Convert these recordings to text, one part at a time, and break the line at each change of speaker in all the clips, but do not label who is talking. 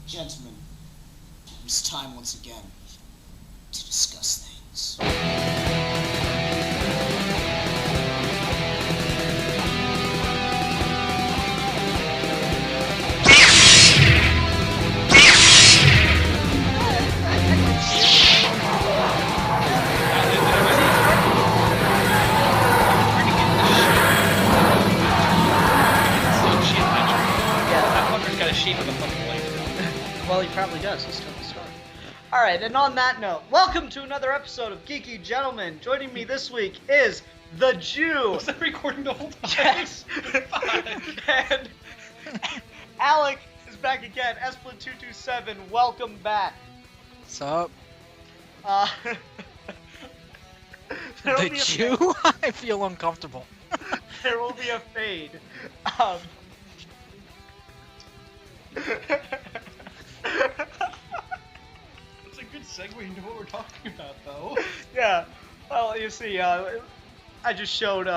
Gentlemen, it's time once again to discuss things.
Well, he probably does. He's Tony Stark. Alright, and on that note, welcome to another episode of Geeky Gentlemen. Joining me this week is the Jew.
Was that recording the whole time?
Yes. And Alec is back again. Esplin227, welcome back.
What's up?
There'll
The
be a
Jew? I feel uncomfortable.
There will be a fade.
That's a good segue into what we're talking about, though.
Yeah. Well, you see, I just showed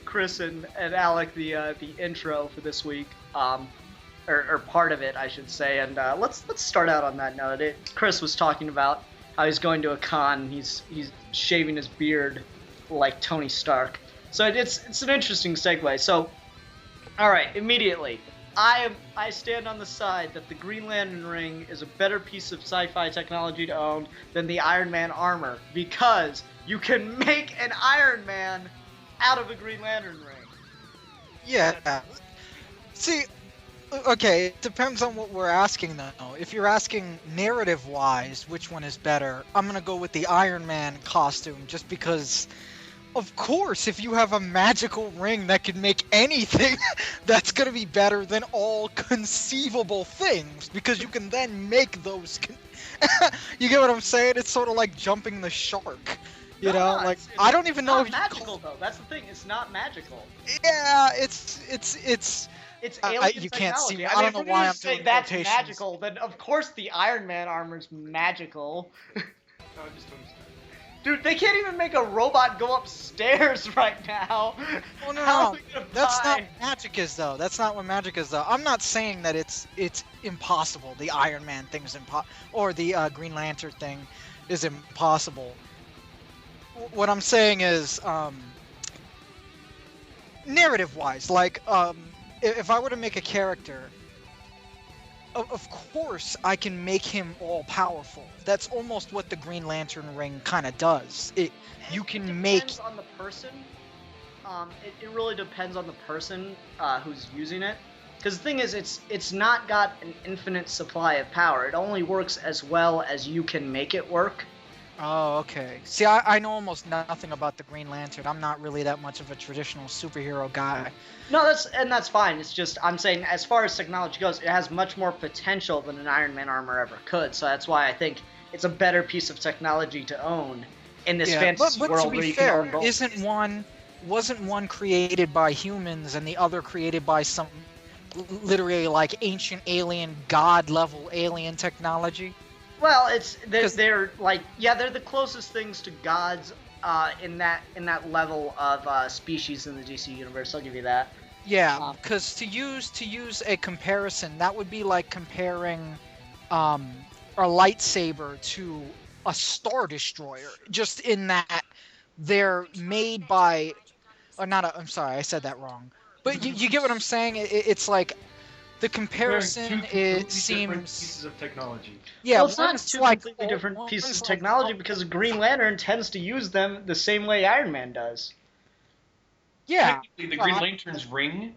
Chris and Alec the intro for this week, or part of it, I should say. And let's start out on that note. Chris was talking about how he's going to a con. And he's shaving his beard like Tony Stark. So it's an interesting segue. So, all right, immediately. I stand on the side that the Green Lantern ring is a better piece of sci-fi technology to own than the Iron Man armor, because you can make an Iron Man out of a Green Lantern ring.
Yeah. See, okay, it depends on what we're asking, though. If you're asking narrative-wise, which one is better, I'm gonna go with the Iron Man costume, just because... Of course, if you have a magical ring that can make anything, that's going to be better than all conceivable things, because you can then make those... You get what I'm saying? It's sort of like jumping the shark, you know? Like, I don't even know if
it's not magical, though. That's the thing. It's not magical.
Yeah, it's
alien
you can't see
technology.
me. I don't know why I'm
saying
doing
that's
quotations.
magical. Then of course the Iron Man armor's magical.
No, I just don't understand.
Dude, they can't even make a robot go upstairs right now.
Well,
How are
no,
we gonna
that's
buy-
not what magic is, though. That's not what magic is, though. I'm not saying that it's impossible. The Iron Man thing is impossible, or the Green Lantern thing is impossible. What I'm saying is, narrative-wise, like, if I were to make a character, of course I can make him all-powerful. That's almost what the Green Lantern ring kind of does. You can make...
It depends on the person. It really depends on the person who's using it. Because the thing is, it's not got an infinite supply of power. It only works as well as you can make it work.
Oh, okay. See, I know almost nothing about the Green Lantern. I'm not really that much of a traditional superhero guy.
No, that's fine. It's just, I'm saying, as far as technology goes, it has much more potential than an Iron Man armor ever could. So that's why I think it's a better piece of technology to own in this fantasy
but
world
to be
where you
fair,
can own both.
wasn't one created by humans and the other created by some literally like ancient alien, god-level alien technology?
Well, they're like, yeah, they're the closest things to gods in that level of species in the DC universe. I'll give you that.
Yeah, because to use a comparison, that would be like comparing a lightsaber to a Star Destroyer. Just in that they're made by, I'm sorry, I said that wrong. But you get what I'm saying? It's like the comparison seems
different pieces of technology.
Yeah,
well, it's not two
like
completely different pieces of technology because Green Lantern tends to use them the same way Iron Man does.
Yeah.
Technically, the Green Lantern's ring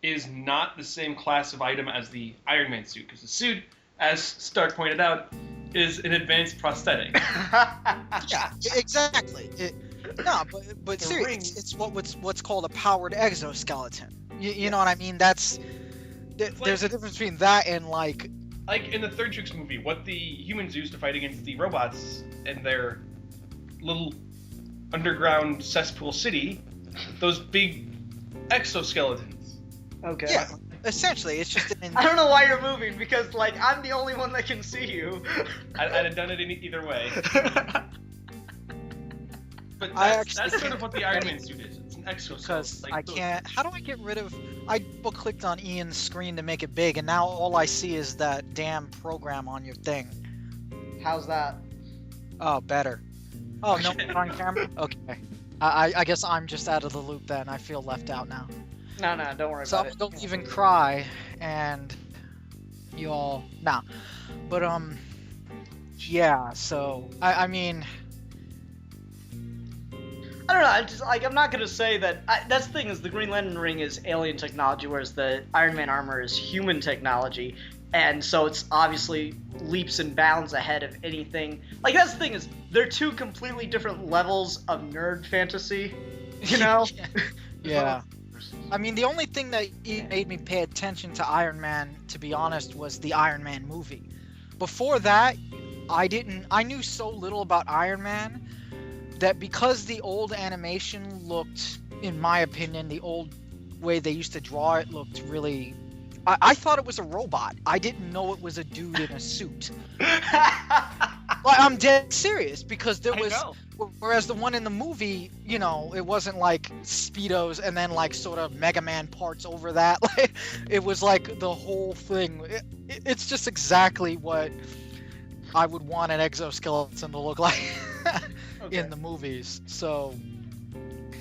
is not the same class of item as the Iron Man suit, because the suit, as Stark pointed out, is an advanced prosthetic.
Yeah, exactly. But seriously, it's what's called a powered exoskeleton. You know what I mean? There's a difference between that and like
in the Third Tricks movie, what the humans use to fight against the robots in their little underground cesspool city, those big exoskeletons.
Okay.
Yeah, essentially, it's just
I don't know why you're moving, because like I'm the only one that can see you.
I'd have done it either way. But
I
that's sort of what the Iron Man suit is. It's an exoskeleton.
because
like
I
those.
can't. How do I get rid of? I double clicked on Ian's screen to make it big, and now all I see is that damn program on your thing.
How's that?
Oh, better. Oh, no, we're on camera. Okay. I guess I'm just out of the loop then. I feel left out now.
No, don't worry
So
about it.
don't even cry, and you all nah. But yeah. So I mean,
I don't know. I'm just like I'm not gonna say that. That's the thing is the Green Lantern ring is alien technology, whereas the Iron Man armor is human technology, and so it's obviously leaps and bounds ahead of anything. Like that's the thing is they're two completely different levels of nerd fantasy. You know?
yeah. I mean, the only thing that made me pay attention to Iron Man, to be honest, was the Iron Man movie. Before that, I knew so little about Iron Man that because the old animation looked, in my opinion, the old way they used to draw it looked really... I thought it was a robot. I didn't know it was a dude in a suit. Like, I'm dead serious, because there was... Whereas the one in the movie, you know, it wasn't like Speedos and then like sort of Mega Man parts over that. Like, it was like the whole thing. It's just exactly what I would want an exoskeleton to look like in the movies. So,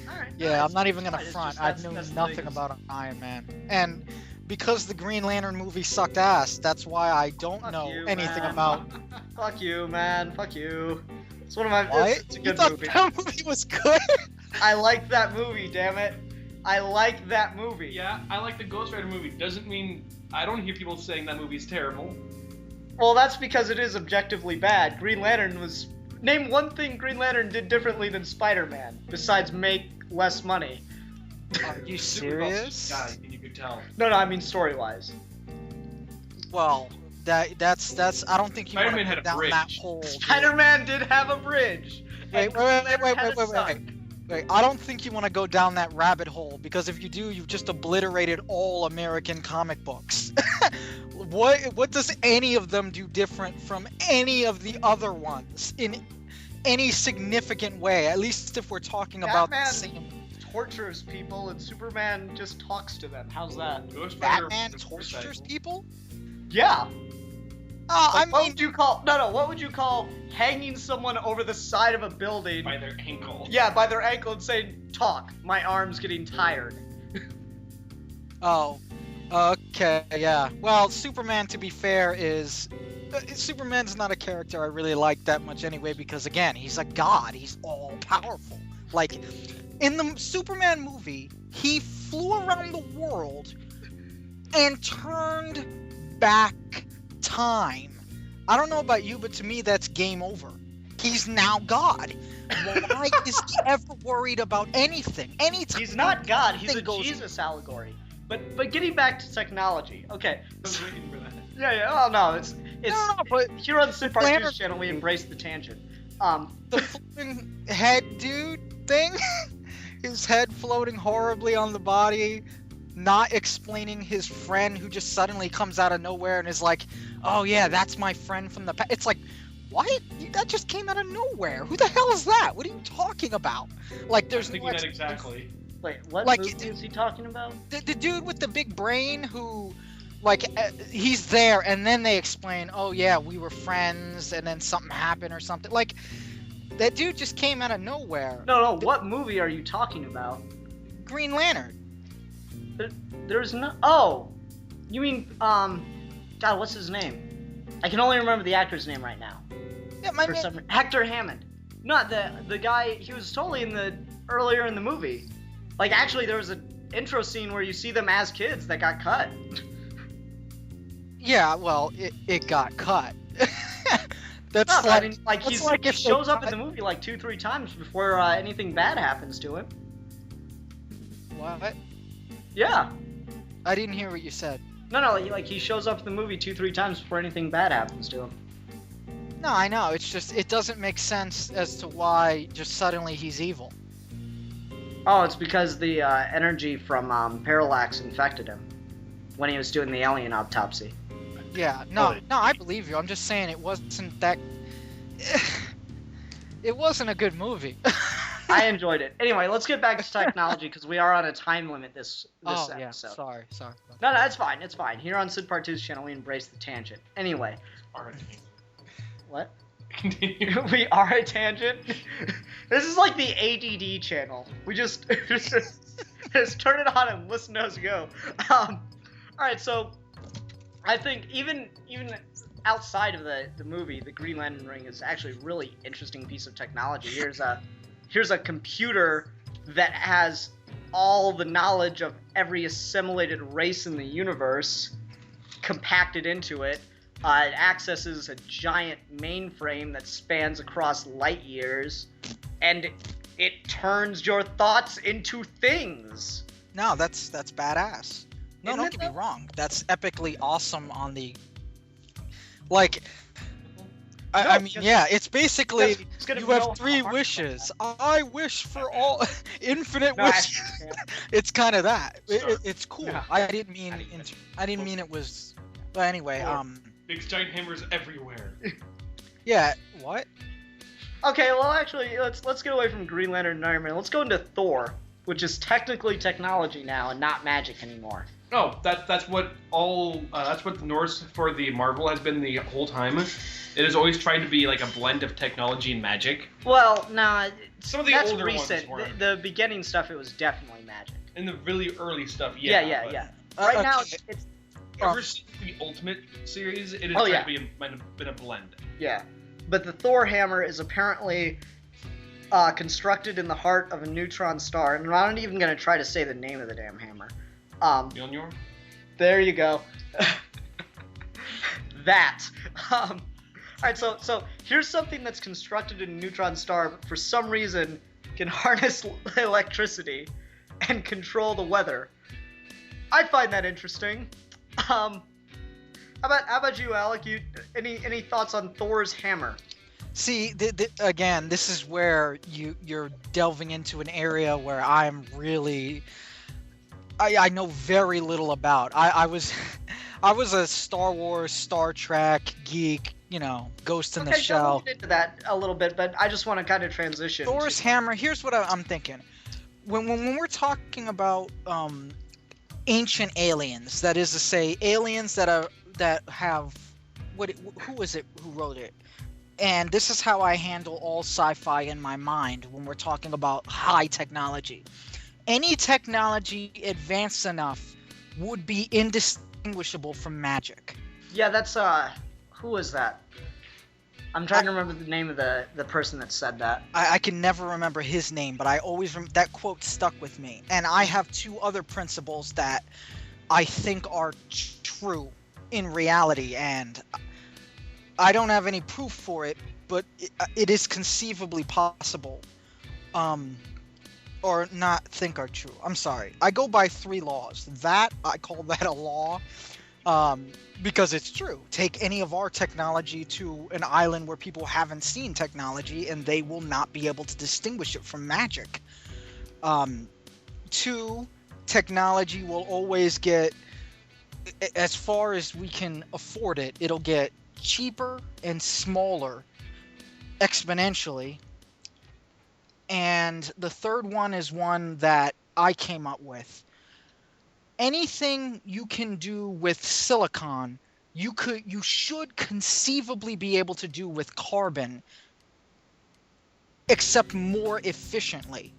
Alright,
yeah,
nice.
I'm not even gonna
Fine, it's
front.
just-
I
that's-
knew
that's the
nothing
thing is-
about Iron Man, and because the Green Lantern movie sucked ass, that's why I don't
Fuck
know
you,
anything
man.
about.
Fuck you, man. Fuck you. It's one of my.
What?
It's a
You
good
thought
movie.
that movie was good?
I like that movie. Damn it. I like that movie.
Yeah, I like the Ghost Rider movie. Doesn't mean I don't hear people saying that movie's terrible.
Well, that's because it is objectively bad. Green Lantern was. Name one thing Green Lantern did differently than Spider-Man, besides make less money.
Are you
Super well
serious?
guy, and you could tell.
No, I mean story-wise.
Well, that's. I don't think you want
Spider-Man
to
had
go
a
down
bridge.
that hole. dude.
Spider-Man did have a bridge.
Wait,
and Green Lantern
wait.
had a son.
Wait, I don't think you want to go down that rabbit hole, because if you do, you've just obliterated all American comic books. What does any of them do different from any of the other ones in any significant way? At least if we're talking about the
Batman
same.
tortures people and Superman just talks to them. How's that?
Ghost Rider
Batman
was a
tortures
motorcycle.
people?
Yeah.
I
What
mean,
would you call? No. What would you call hanging someone over the side of a building?
By their ankle.
Yeah, by their ankle and saying, "Talk. My arm's getting tired."
oh, okay, yeah. Well, Superman, to be fair, is Superman's not a character I really like that much anyway, because again, he's a god. He's all powerful. Like in the Superman movie, he flew around the world and turned back time. I don't know about you, but to me that's game over. He's now God. Why is he ever worried about anything? Anytime
He's not God. He's a
anything goes-
Jesus allegory. But getting back to technology. Okay.
I was waiting for that.
Yeah. Oh no, it's
No, but
here on the Sid Part
Lantern-
2's channel we embrace the tangent.
the floating head dude thing, his head floating horribly on the body, not explaining his friend who just suddenly comes out of nowhere and is like, oh yeah, that's my friend from the past. It's like, what? That just came out of nowhere. Who the hell is that? What are you talking about? Like, there's
Thinking
no
that
explanation.
exactly.
Wait, what
Like,
movie is he talking about?
The dude with the big brain who, like, he's there, and then they explain, oh yeah, we were friends, and then something happened or something. Like, that dude just came out of nowhere.
No. What movie are you talking about?
Green Lantern.
There's no. Oh, you mean God? What's his name? I can only remember the actor's name right now.
Yeah, my
For
man.
some Hector Hammond. Not the guy. He was totally in the earlier in the movie. Like actually, there was an intro scene where you see them as kids that got cut.
Yeah, well, it got cut. That's
No, but
like,
I mean, like
that's
he
like if they
shows up in
cut-
the movie like 2-3 times before anything bad happens to him.
What?
Yeah.
I didn't hear what you said.
No, like he shows up in the movie 2-3 times before anything bad happens to him.
No, I know. It's just it doesn't make sense as to why just suddenly he's evil.
Oh, it's because the energy from Parallax infected him when he was doing the alien autopsy.
Yeah, no, I believe you. I'm just saying it wasn't that. It wasn't a good movie.
I enjoyed it. Anyway, let's get back to technology because we are on a time limit this
Oh,
episode.
yeah. Sorry.
No, it's fine. It's fine. Here on Sid Part 2's channel, we embrace the tangent. Anyway.
Alright.
What?
Continue.
We are a tangent? This is like the ADD channel. We just turn it on and listen to us go. Alright, so I think even outside of the movie, the Green Lantern ring is actually a really interesting piece of technology. Here's a computer that has all the knowledge of every assimilated race in the universe compacted into it. It accesses a giant mainframe that spans across light years, and it turns your thoughts into things.
No, that's badass. No, don't get me wrong. That's epically awesome on the... Like... I mean, yeah, it's basically you have 3 wishes. I wish for all infinite wishes. It's kind of that. It's cool.
No.
I didn't mean it was. But anyway,
Big giant hammers everywhere.
Yeah. What?
Okay, well, actually, let's get away from Green Lantern and Iron Man. Let's go into Thor, which is technically technology now and not magic anymore.
No, that's what the Norse for the Marvel has been the whole time. It has always tried to be like a blend of technology and magic.
Well, nah,
Some of the
that's
older
recent.
ones were.
The beginning stuff, it was definitely magic.
In the really early stuff,
Yeah. Right now,
okay.
it's
Ever since the Ultimate series, it has tried to been a blend.
yeah. But the Thor hammer is apparently constructed in the heart of a neutron star, and I'm not even gonna try to say the name of the damn hammer.
Mjolnir?
There you go. That. Alright, so here's something that's constructed in a neutron star, but for some reason can harness electricity and control the weather. I find that interesting. How about you, Alec? Any thoughts on Thor's hammer?
See, again, this is where you're delving into an area where I'm really... I know very little about. I was a Star Wars, Star Trek geek, Ghost in the Shell.
We'll get into that a little bit, but I just want to kind of transition.
Thor's hammer. Here's what I'm thinking. When we're talking about ancient aliens, that is to say, aliens that have who is it who wrote it? And this is how I handle all sci-fi in my mind when we're talking about high technology. Any technology advanced enough would be indistinguishable from magic.
Yeah, that's who is that? I'm trying to remember the name of the person that said that.
I can never remember his name, but I always that quote stuck with me. And I have 2 other principles that I think are true in reality, and I don't have any proof for it, but it is conceivably possible. Or not think are true. I'm sorry. I go by 3 laws. That, I call that a law, because it's true. Take any of our technology to an island where people haven't seen technology, and they will not be able to distinguish it from magic. 2, technology will always get, as far as we can afford it, it'll get cheaper and smaller exponentially. And the third one is one that I came up with. Anything you can do with silicon, you should conceivably be able to do with carbon, except more efficiently.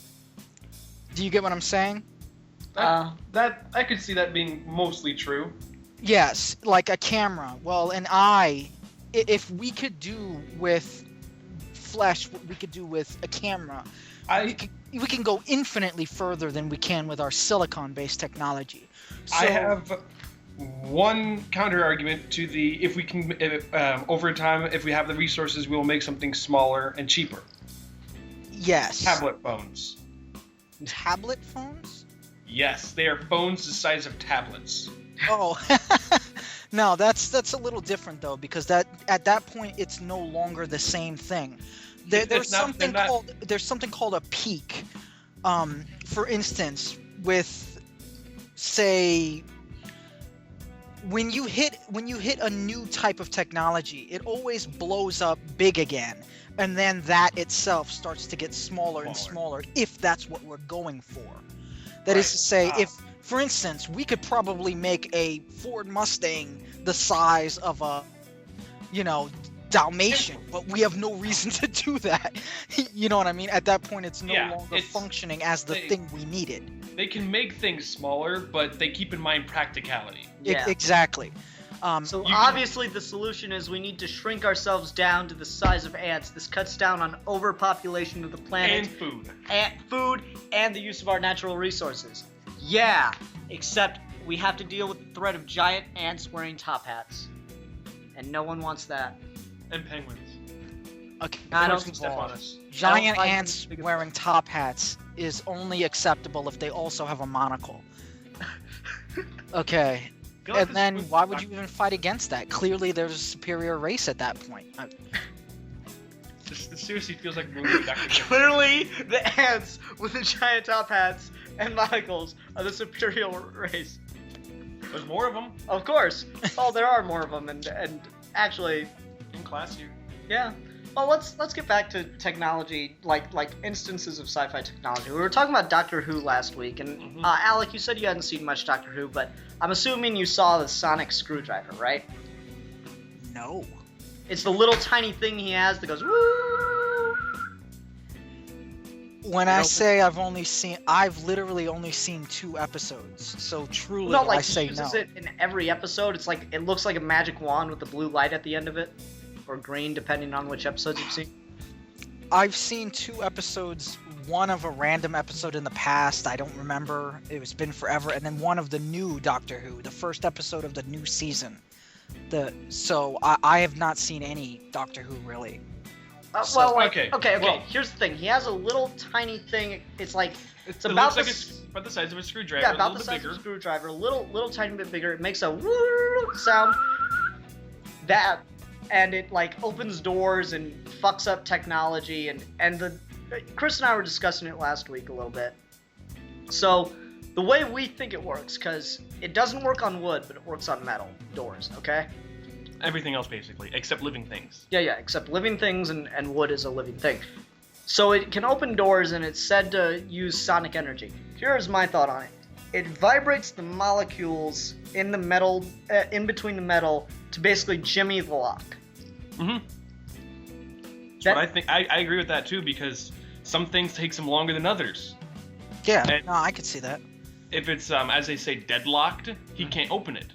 Do you get what I'm saying?
That I could see that being mostly true.
Yes, like a camera. Well, an eye, if we could do with flesh what we could do with a camera, we can go infinitely further than we can with our silicon-based technology. So,
I have one counter argument to the if we can over time, if we have the resources, we will make something smaller and cheaper.
Yes.
Tablet phones.
Tablet phones?
Yes, they are phones the size of tablets.
Oh, no, that's a little different though, because at that point it's no longer the same thing. There's something called a peak. For instance, with say when you hit a new type of technology, it always blows up big again, and then that itself starts to get smaller and smaller if that's what we're going for. That is to say, if, for instance, we could probably make a Ford Mustang the size of a, Dalmatian, but we have no reason to do that. You know what I mean? At that point, it's no longer functioning as the thing we needed.
They can make things smaller, but they keep in mind practicality.
Yeah.
Exactly.
So obviously the solution is we need to shrink ourselves down to the size of ants. This cuts down on overpopulation of the planet.
And food.
And the use of our natural resources. Yeah, except we have to deal with the threat of giant ants wearing top hats. And no one wants that.
And penguins.
Okay,
I don't
Step on us.
giant ants wearing top hats is only acceptable if they also have a monocle. Okay. And then why would you even fight against that? Clearly there's a superior race at that point.
This seriously feels like a movie.
Clearly the ants with the giant top hats and monocles are the superior race.
There's more of them.
Of course. Oh, there are more of them, and actually,
In classier.
yeah. Well, let's get back to technology, like instances of sci-fi technology. We were talking about Doctor Who last week, and Alec, you said you hadn't seen much Doctor Who, but I'm assuming you saw the sonic screwdriver, right?
No.
It's the little tiny thing he has that goes woo.
When I say I've literally only seen 2 episodes, so truly
No, like
I say
he
no.
uses it in every episode. It's like it looks like a magic wand with the blue light at the end of it, or green, depending on which episodes you've seen.
I've seen 2 episodes, one of a random episode in the past, I don't remember, it's been forever, and then one of the new Doctor Who, the first episode of the new season. So I have not seen any Doctor Who really.
Okay.
Well, here's the thing. He has a little tiny thing. It's like
It looks like it's about the size of a screwdriver.
yeah, about
a
the
little
size
bit
of a
bigger.
screwdriver, a little tiny bit bigger. It makes a woo sound. And it like opens doors and fucks up technology, and Chris and I were discussing it last week a little bit. So the way we think it works, because it doesn't work on wood, but it works on metal doors. Okay.
Everything else basically, except living things.
Yeah, except living things, and wood is a living thing. So it can open doors, and it's said to use sonic energy. Here's my thought on it. It vibrates the molecules in the metal, in between the metal, to basically jimmy the lock.
That's what I think. I agree with that too, because some things take some longer than others.
Yeah,
And-
no, I could see that.
If it's, as they say, deadlocked, he can't open it.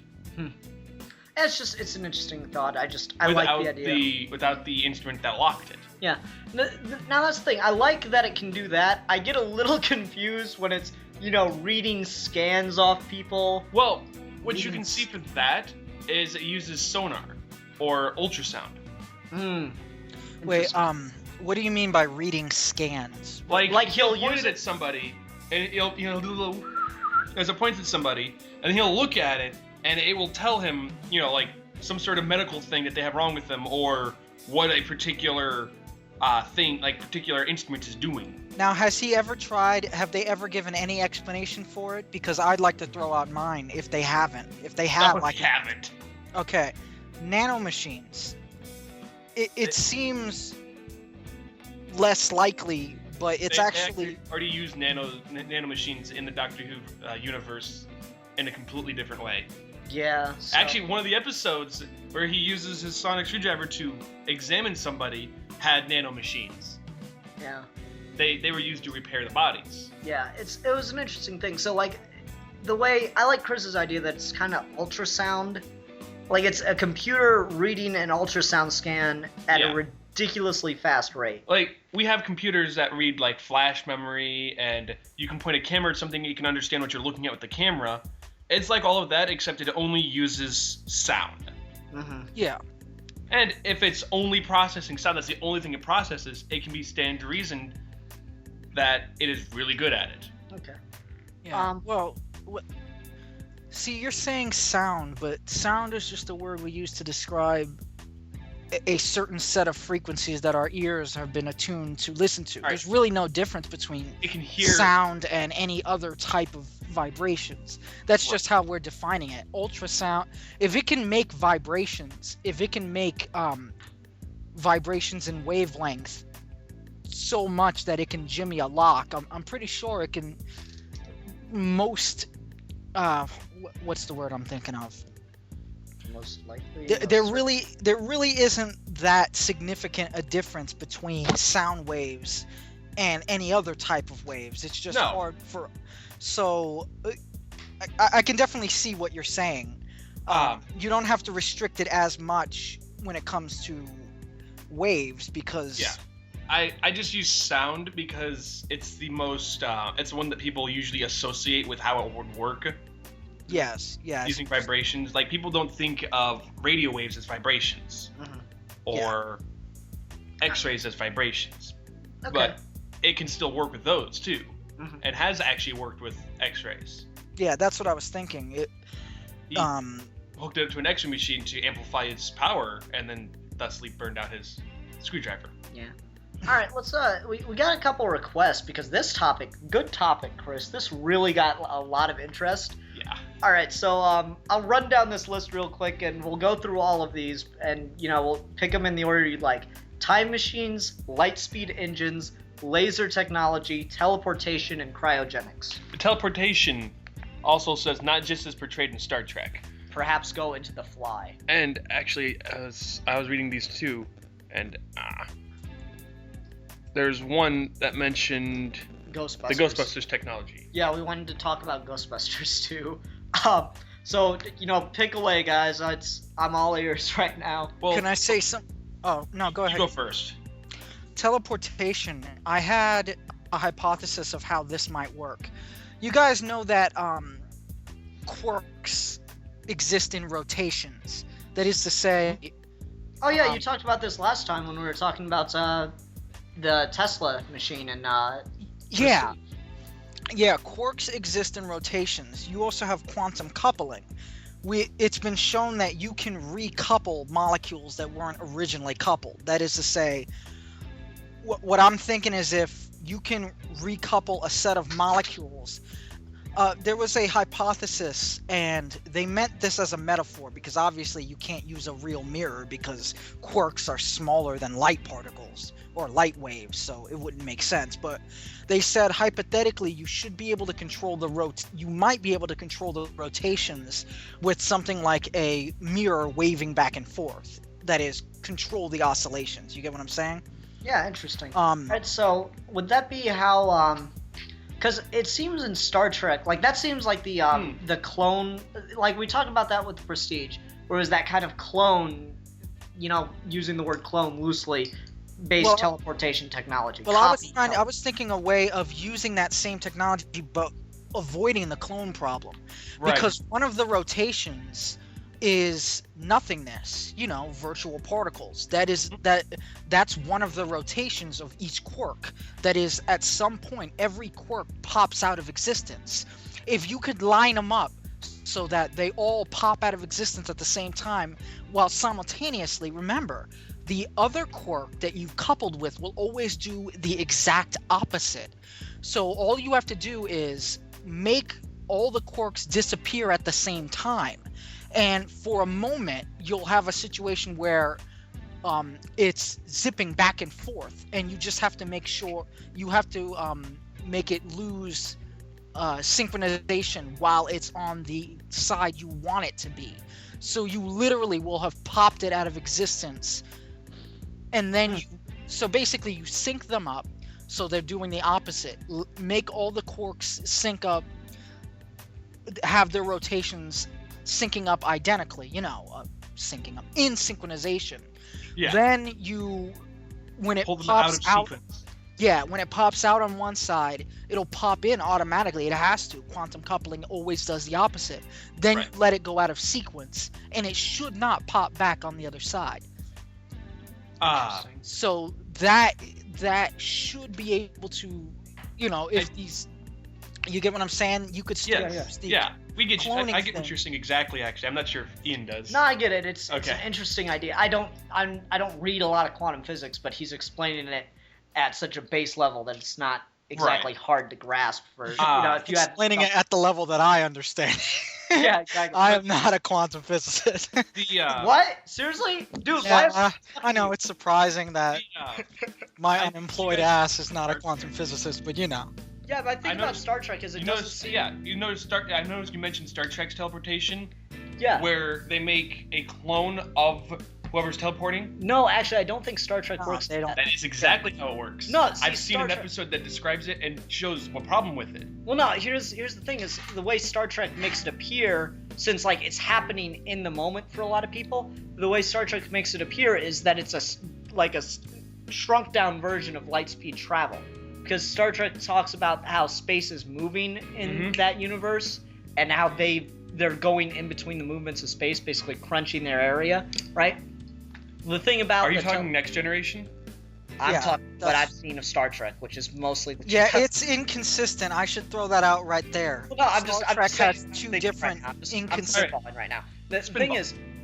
It's an interesting thought. I like the idea.
Without the instrument that locked it.
Yeah. Now that's the thing. I like that it can do that. I get a little confused when it's, reading scans off people.
Well, what you can see for that is it uses sonar or ultrasound.
Wait, what do you mean by reading scans?
Like
he'll
point
use
it at somebody, and he'll do a little, as it points at somebody, and he'll look at it, and it will tell him, like some sort of medical thing that they have wrong with them, or what a particular particular instrument is doing.
Now, have they ever given any explanation for it? Because I'd like to throw out mine if they haven't. If they have,
No, they haven't.
Okay, nanomachines. It seems less likely, but it's
They
actually
already used nanomachines in the Doctor Who universe in a completely different way.
Yeah. So.
Actually, one of the episodes where he uses his sonic screwdriver to examine somebody had nanomachines.
Yeah.
They were used to repair the bodies.
Yeah. It was an interesting thing. So the way I like Chris's idea that it's kind of ultrasound. Like it's a computer reading an ultrasound scan at a ridiculously fast rate.
Like, we have computers that read, like, flash memory, and you can point a camera at something and you can understand what you're looking at with the camera. It's like all of that, except it only uses sound.
Yeah.
And if it's only processing sound, that's the only thing it processes, it can be stand to reason that it is really good at it.
Okay.
Yeah. See, you're saying sound, but sound is just a word we use to describe a certain set of frequencies that our ears have been attuned to listen to.
Right.
There's really no difference between
It can hear
sound and any other type of vibrations. That's just how we're defining it. Ultrasound, if it can make vibrations, if it can make vibrations in wavelength so much that it can jimmy a lock, I'm pretty sure it can most what's the word I'm thinking of?
Most likely.
There really isn't that significant a difference between sound waves and any other type of waves. It's just hard for. So I can definitely see what you're saying. You don't have to restrict it as much when it comes to waves because.
Yeah. I just use sound because it's the most it's one that people usually associate with how it would work.
Yes.
Using vibrations, like people don't think of radio waves as vibrations, or X-rays as vibrations, but it can still work with those too, and has actually worked with X-rays.
Yeah, that's what I was thinking.
He hooked it up to an X-ray machine to amplify its power, and then thusly burned out his screwdriver.
Yeah. All right, let's we got a couple requests because this topic, good topic, Chris. This really got a lot of interest.
Yeah.
All right, so I'll run down this list real quick, and we'll go through all of these, and we'll pick them in the order you'd like. Time machines, light speed engines, laser technology, teleportation, and cryogenics.
The teleportation also says not just as portrayed in Star Trek.
Perhaps go into the fly.
And actually, as I was reading these too, and there's one that mentioned
Ghostbusters.
the Ghostbusters technology.
Yeah, we wanted to talk about Ghostbusters too. So pick away, guys. I'm all ears right now.
Well,
can I say something? Oh no, go ahead.
You go first.
Teleportation. I had a hypothesis of how this might work. You guys know that quarks exist in rotations. That is to say.
Oh yeah, you talked about this last time when we were talking about the Tesla machine and
Yeah, quarks exist in rotations. You also have quantum coupling. It's been shown that you can recouple molecules that weren't originally coupled. That is to say, what I'm thinking is if you can recouple a set of molecules. There was a hypothesis, and they meant this as a metaphor because obviously you can't use a real mirror because quarks are smaller than light particles or light waves, so it wouldn't make sense. But they said hypothetically you should be able to control you might be able to control the rotations with something like a mirror waving back and forth. That is, control the oscillations. You get what I'm saying?
Yeah, interesting. Right, so would that be how because it seems in Star Trek, like that seems like the clone, like we talked about that with the Prestige, where it was that kind of clone, using the word clone loosely, based teleportation technology.
Well, I was thinking a way of using that same technology, but avoiding the clone problem, because one of the rotations is nothingness, virtual particles. That's one of the rotations of each quark. That is, at some point every quark pops out of existence. If you could line them up so that they all pop out of existence at the same time while simultaneously, remember, the other quark that you've coupled with will always do the exact opposite. So all you have to do is make all the quarks disappear at the same time. And for a moment, you'll have a situation where it's zipping back and forth, and you just have to make sure you have to make it lose synchronization while it's on the side you want it to be. So you literally will have popped it out of existence, and then so basically you sync them up so they're doing the opposite. Make all the quarks sync up, have their rotations syncing up identically, syncing up in synchronization.
Yeah.
Then when it pops out, when it pops out on one side, it'll pop in automatically. It has to. Quantum coupling always does the opposite. Then you let it go out of sequence, and it should not pop back on the other side. So that should be able to, if these, you get what I'm saying? You could still use the
we get you. I get what
thing.
you're saying exactly. Actually, I'm not sure if Ian does.
No, I get it. It's an interesting idea. I don't read a lot of quantum physics, but he's explaining it at such a base level that it's not exactly hard to grasp for if you had
Explaining it at the level that I understand.
Yeah, exactly.
I am not a quantum physicist.
The
What? Seriously? Dude,
Yeah, I know it's surprising that my
I-
unemployed
you guys-
ass is not a quantum physicist, but you know.
Yeah, but I think
I
about
noticed-
Star Trek is it
you
doesn't
noticed,
seem...
yeah, you noticed. I noticed you mentioned Star Trek's teleportation,
Yeah.
where they make a clone of whoever's teleporting.
No, actually, I don't think Star Trek
No,
works.
they don't.
That is exactly how it works.
No, see,
I've seen
Star
an
Trek-
episode that describes it and shows a problem with it.
Well, no. Here's the thing: is the way Star Trek makes it appear, since like it's happening in the moment for a lot of people. The way Star Trek makes it appear is that it's a shrunk down version of light speed travel, because Star Trek talks about how space is moving in that universe and how they're going in between the movements of space, basically crunching their area, right? The thing about
Are you talking Next Generation?
I'm
Yeah,
talking what
that's-
I've seen of Star Trek, which is mostly the
Yeah, it's inconsistent. I should throw that out right there.
Well, no, I'm
Star
just
Trek
saying
has two
something
different
right now. I'm
inconsistent.
spitballing right now. The
Spitball.
thing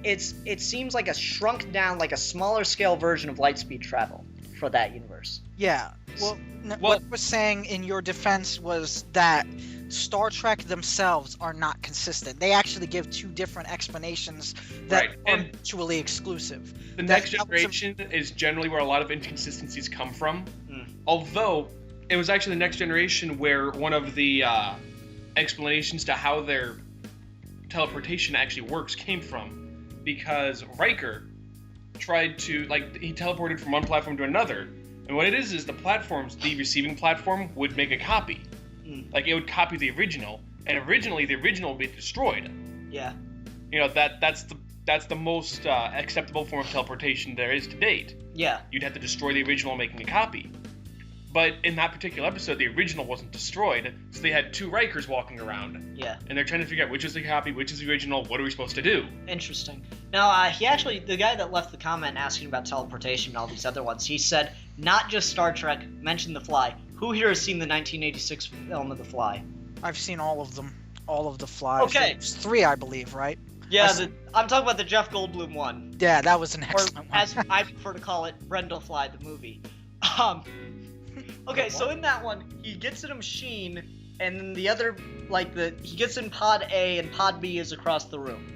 is, it seems like a shrunk down, like a smaller scale version of lightspeed travel for that universe.
Yeah. Well, what I was saying in your defense was that Star Trek themselves are not consistent. They actually give two different explanations that
Right,
are
and-
mutually exclusive.
The
That-
Next
that was a-
Generation is generally where a lot of inconsistencies come from.
Mm.
Although, it was actually the Next Generation where one of the explanations to how their teleportation actually works came from. Because Riker tried to, he teleported from one platform to another. And what it is the platforms, the receiving platform would make a copy.
Mm.
Like, it would copy the original. And originally, the original would be destroyed.
Yeah.
You know, that's the most acceptable form of teleportation there is to date.
Yeah.
You'd have to destroy the original making a copy. But in that particular episode, the original wasn't destroyed, so they had two Rikers walking around.
Yeah.
And they're trying to figure out which is the copy, which is the original, what are we supposed to do?
Interesting. Now, the guy that left the comment asking about teleportation and all these other ones, he said, not just Star Trek, mentioned The Fly. Who here has seen the 1986 film of The Fly?
I've seen all of them, all of the flies.
Okay.
There's 3, I believe, right?
Yeah,
I
I'm talking about the Jeff Goldblum one.
Yeah, that was an
Or,
excellent one.
as I prefer to call it, Brendel-Fly, the movie. Okay, so in that one, he gets in a machine, and then the other, he gets in pod A, and pod B is across the room.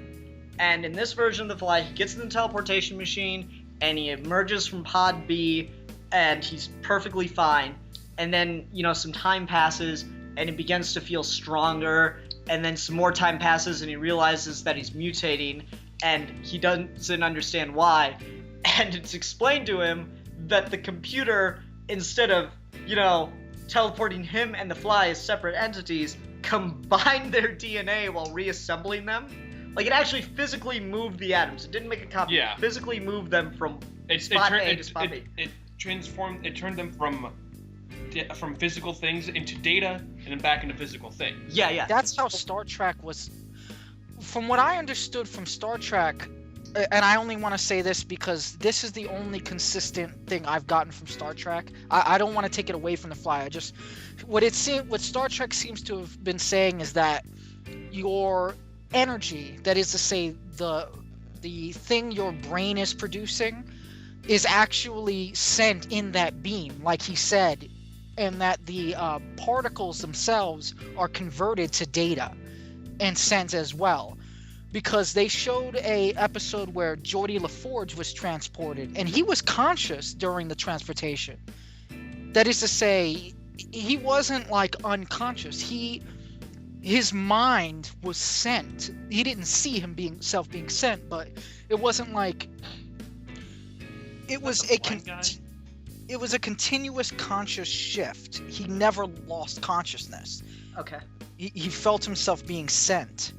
And in this version of The Fly, he gets in the teleportation machine, and he emerges from pod B, and he's perfectly fine. And then, some time passes, and he begins to feel stronger, and then some more time passes, and he realizes that he's mutating, and he doesn't understand why. And it's explained to him that the computer, instead of, teleporting him and the Fly as separate entities, combined their DNA while reassembling them. Like, it actually physically moved the atoms. It didn't make a copy.
Yeah.
It physically moved them from
It
spot A to spot B.
turned them from physical things into data, and then back into physical things.
Yeah.
That's how Star Trek was. From what I understood from Star Trek, and I only want to say this because this is the only consistent thing I've gotten from Star Trek. I don't want to take it away from The Fly. What Star Trek seems to have been saying is that your energy, that is to say, the thing your brain is producing, is actually sent in that beam, like he said, and that the particles themselves are converted to data and sent as well. Because they showed a episode where Geordie LaForge was transported, and he was conscious during the transportation. That is to say, he wasn't unconscious. His mind was sent. He didn't see himself being sent, but it wasn't like it was it was a continuous conscious shift. He never lost consciousness.
Okay.
He felt himself being sent.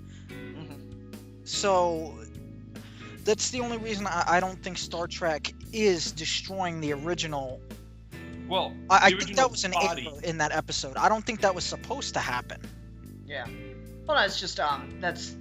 So that's the only reason I don't think Star Trek is destroying the original.
Well,
I
the
think
original
that was an
body.
error in that episode. I don't think that was supposed to happen.
Yeah. Well, no, it's just that's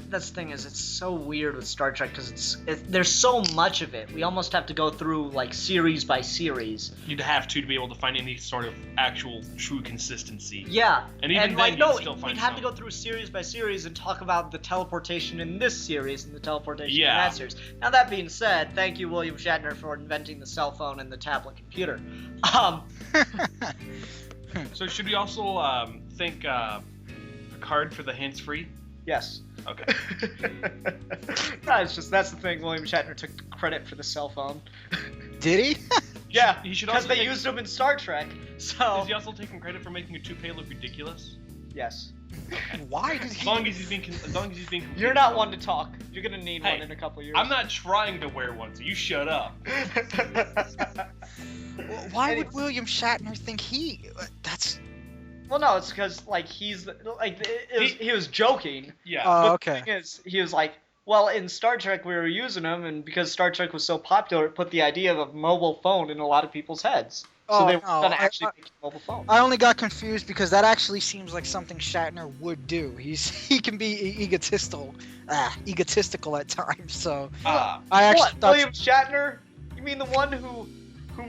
the thing is it's so weird with Star Trek because there's so much of it. We almost have to go through series by series.
You'd have to be able to find any sort of actual true consistency.
Yeah.
And even then, you'd still
we'd
find
have to
some.
go through series by series and talk about the teleportation in this series and the teleportation in
Yeah.
that series. Now that being said, thank you William Shatner for inventing the cell phone and the tablet computer.
So should we also thank Picard for the hands-free?
Yes.
Okay.
No, it's just that's the thing. William Shatner took credit for the cell phone.
Did he?
Yeah,
He should
because
also
they
take-
used them in Star Trek. So
Is he also taking credit for making a toupee look ridiculous?
yes,
Why did
As
he?
long as he's being completely
you're not
wrong.
one to talk. You're gonna need
Hey,
one in a couple years.
I'm not trying to wear one, so you shut up.
Why would William Shatner think he? That's.
Well, no, it's because like he was joking.
Yeah.
Oh,
But
okay.
the thing is, he was like, well, in Star Trek we were using them, and because Star Trek was so popular, it put the idea of a mobile phone in a lot of people's heads. So
Oh,
they were
no,
gonna actually make a mobile phone.
I only got confused because that actually seems like something Shatner would do. He can be egotistical at times. So
Ah.
I actually
What,
thought.
William Shatner? You mean the one who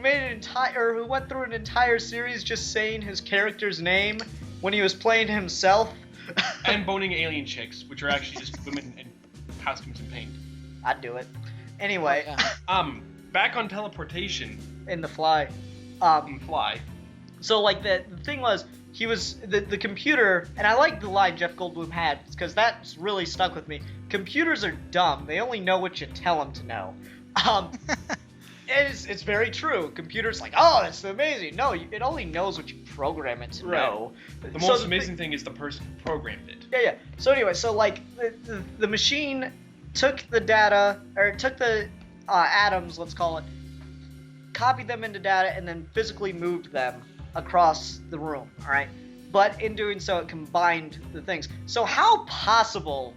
made an entire, or who went through an entire series just saying his character's name when he was playing himself?
And boning alien chicks, which are actually just women in costumes and paint.
I'd do it. Anyway,
Yeah.
Back on teleportation
in The Fly.
and fly.
So like the thing was, he was the computer, and I like the line Jeff Goldblum had because that's really stuck with me. Computers are dumb; they only know what you tell them to know. It's very true. Computers like, oh, that's amazing. No, it only knows what you program it to
Right.
know.
The
So
most
the
amazing thing is the person who programmed it.
Yeah. So anyway, so like the machine took the data, or took the atoms, let's call it, copied them into data, and then physically moved them across the room. All right. But in doing so, it combined the things. So how possible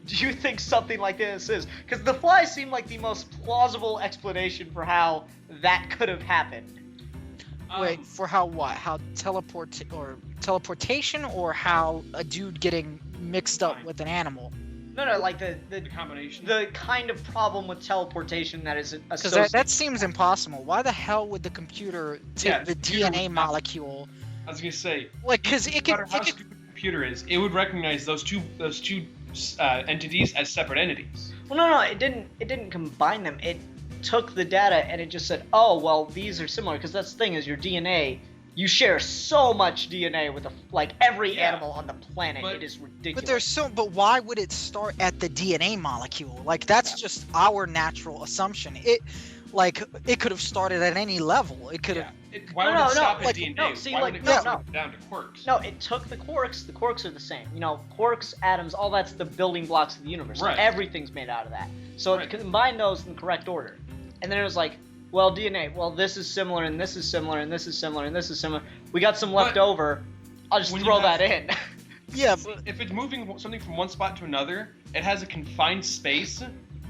do you think something like this is? Because The Fly seemed like the most plausible explanation for how that could have happened.
Wait, for how what? How teleportation, or how a dude getting mixed up with an animal?
No, like
The combination.
the kind of problem with teleportation that is
Because
associated.
that seems impossible. Why the hell would the computer take
Yeah,
the
the computer
DNA
would not-
molecule?
I was gonna say,
Like, because it
no
could.
matter how stupid the computer is, it would recognize those two entities as separate entities.
Well, no, it didn't combine them. It took the data and it just said, oh, well, these are similar. Because that's the thing is your DNA, you share so much DNA with every
Yeah.
animal on the planet.
But-
It is ridiculous.
But why would it start at the DNA molecule? Like, that's just our natural assumption. It could have started at any level. It could have.
Why
No,
would
no,
it stop
no,
at DNA?
no, see,
Why
like,
would it
no,
not
no.
break down to quarks?
No, it took the quarks. The quarks are the same. You know, quarks, atoms, all that's the building blocks of the universe.
Right.
Everything's made out of that. So
Right.
it combined those in the correct order. And then it was like, well, DNA, well, this is similar, and this is similar, and this is similar, and this is similar. We got some left
But
over. I'll just
when
throw
you have-
that in.
Yeah, but
If it's moving something from one spot to another, it has a confined space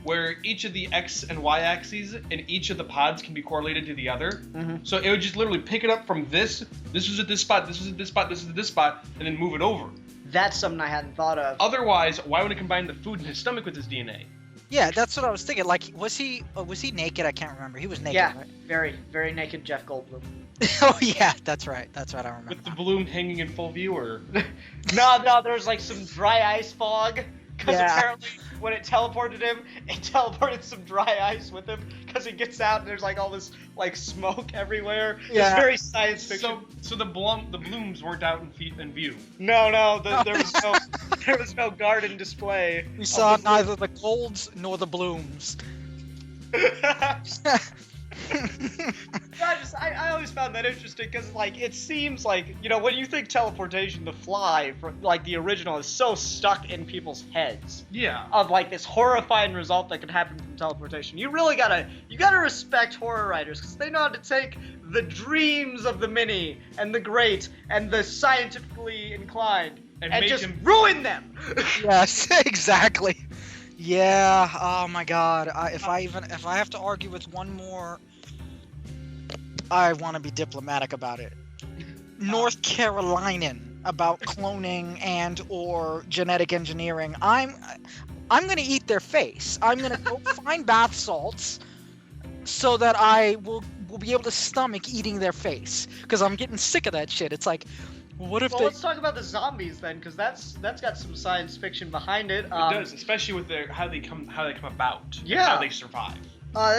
where each of the X and Y axes and each of the pods can be correlated to the other.
Mhm.
So it would just literally pick it up from this is at this spot, this is at this spot, this is at this spot, and then move it over.
That's something I hadn't thought of.
Otherwise, why would it combine the food in his stomach with his DNA?
yeah, that's what I was thinking. Like, was he naked? I can't remember. He was naked,
Yeah,
right?
very, very naked Jeff Goldblum.
Oh yeah, that's right. That's right. I remember.
With the balloon hanging in full view, or
No, there's like some dry ice fog. Because
Yeah.
apparently when it teleported him, it teleported some dry ice with him. Because he gets out and there's like all this like smoke everywhere.
Yeah.
It's very science fiction.
so the blooms weren't out in view.
No, there was no garden display.
We
of
saw
the-
neither the golds nor the blooms.
I always found that interesting because like it seems like, you know, when you think teleportation, The Fly, from like the original, is so stuck in people's heads
Yeah.
of like this horrifying result that could happen from teleportation. You really gotta respect horror writers because they know how to take the dreams of the many and the great and the scientifically inclined
And
and
make
just
them-
ruin them.
Yes, exactly. Yeah. Oh my God. If I have to argue with one more, I want to be diplomatic about it. North Carolinian about cloning and or genetic engineering. I'm gonna eat their face. I'm gonna go find bath salts so that I will be able to stomach eating their face because I'm getting sick of that shit. It's like, what if
Well,
they?
let's talk about the zombies then, because that's got some science fiction behind it.
It does, especially with how they come about.
Yeah.
How they survive.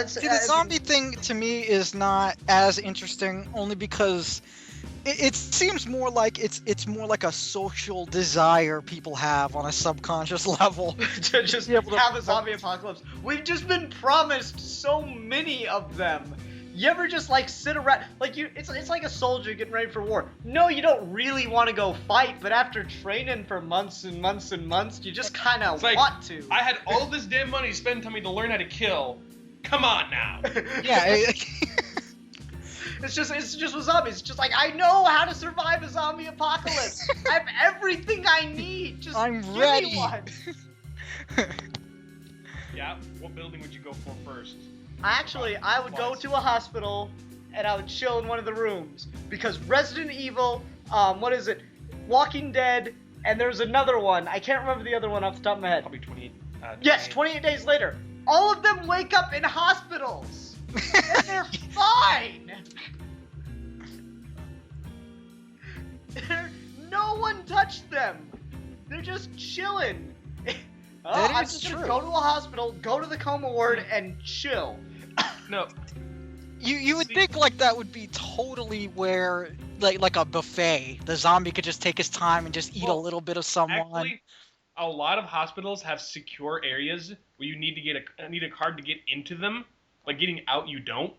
See, the zombie thing to me is not as interesting, only because it seems more like it's more like a social desire people have on a subconscious level.
To just
be able to-
have a zombie apocalypse. We've just been promised so many of them. You ever just like sit around like it's like a soldier getting ready for war. No, you don't really want to go fight, but after training for months and months and months, you just kind of
like,
want to.
I had all this damn money spent on me to learn how to kill. Come on now.
Yeah.
It's just with zombies. It's just like, I know how to survive a zombie apocalypse. I have everything I need. Just
I'm
give
ready.
me one.
Yeah, what building would you go for first?
I would go to a hospital and I would chill in one of the rooms because Resident Evil, what is it? Walking Dead, and there's another one. I can't remember the other one off the top of my head.
Probably 28.
Yes, 28 days later. All of them wake up in hospitals. And they're fine. No one touched them. They're just chilling.
That
I'm
is
just gonna
true.
go to a hospital, go to the coma ward, and chill.
No,
You would
See-
think like that would be totally where like a buffet. The zombie could just take his time and just eat a
Well,
little bit of someone.
actually, a lot of hospitals have secure areas where you need to get need a card to get into them. Like getting out, you don't.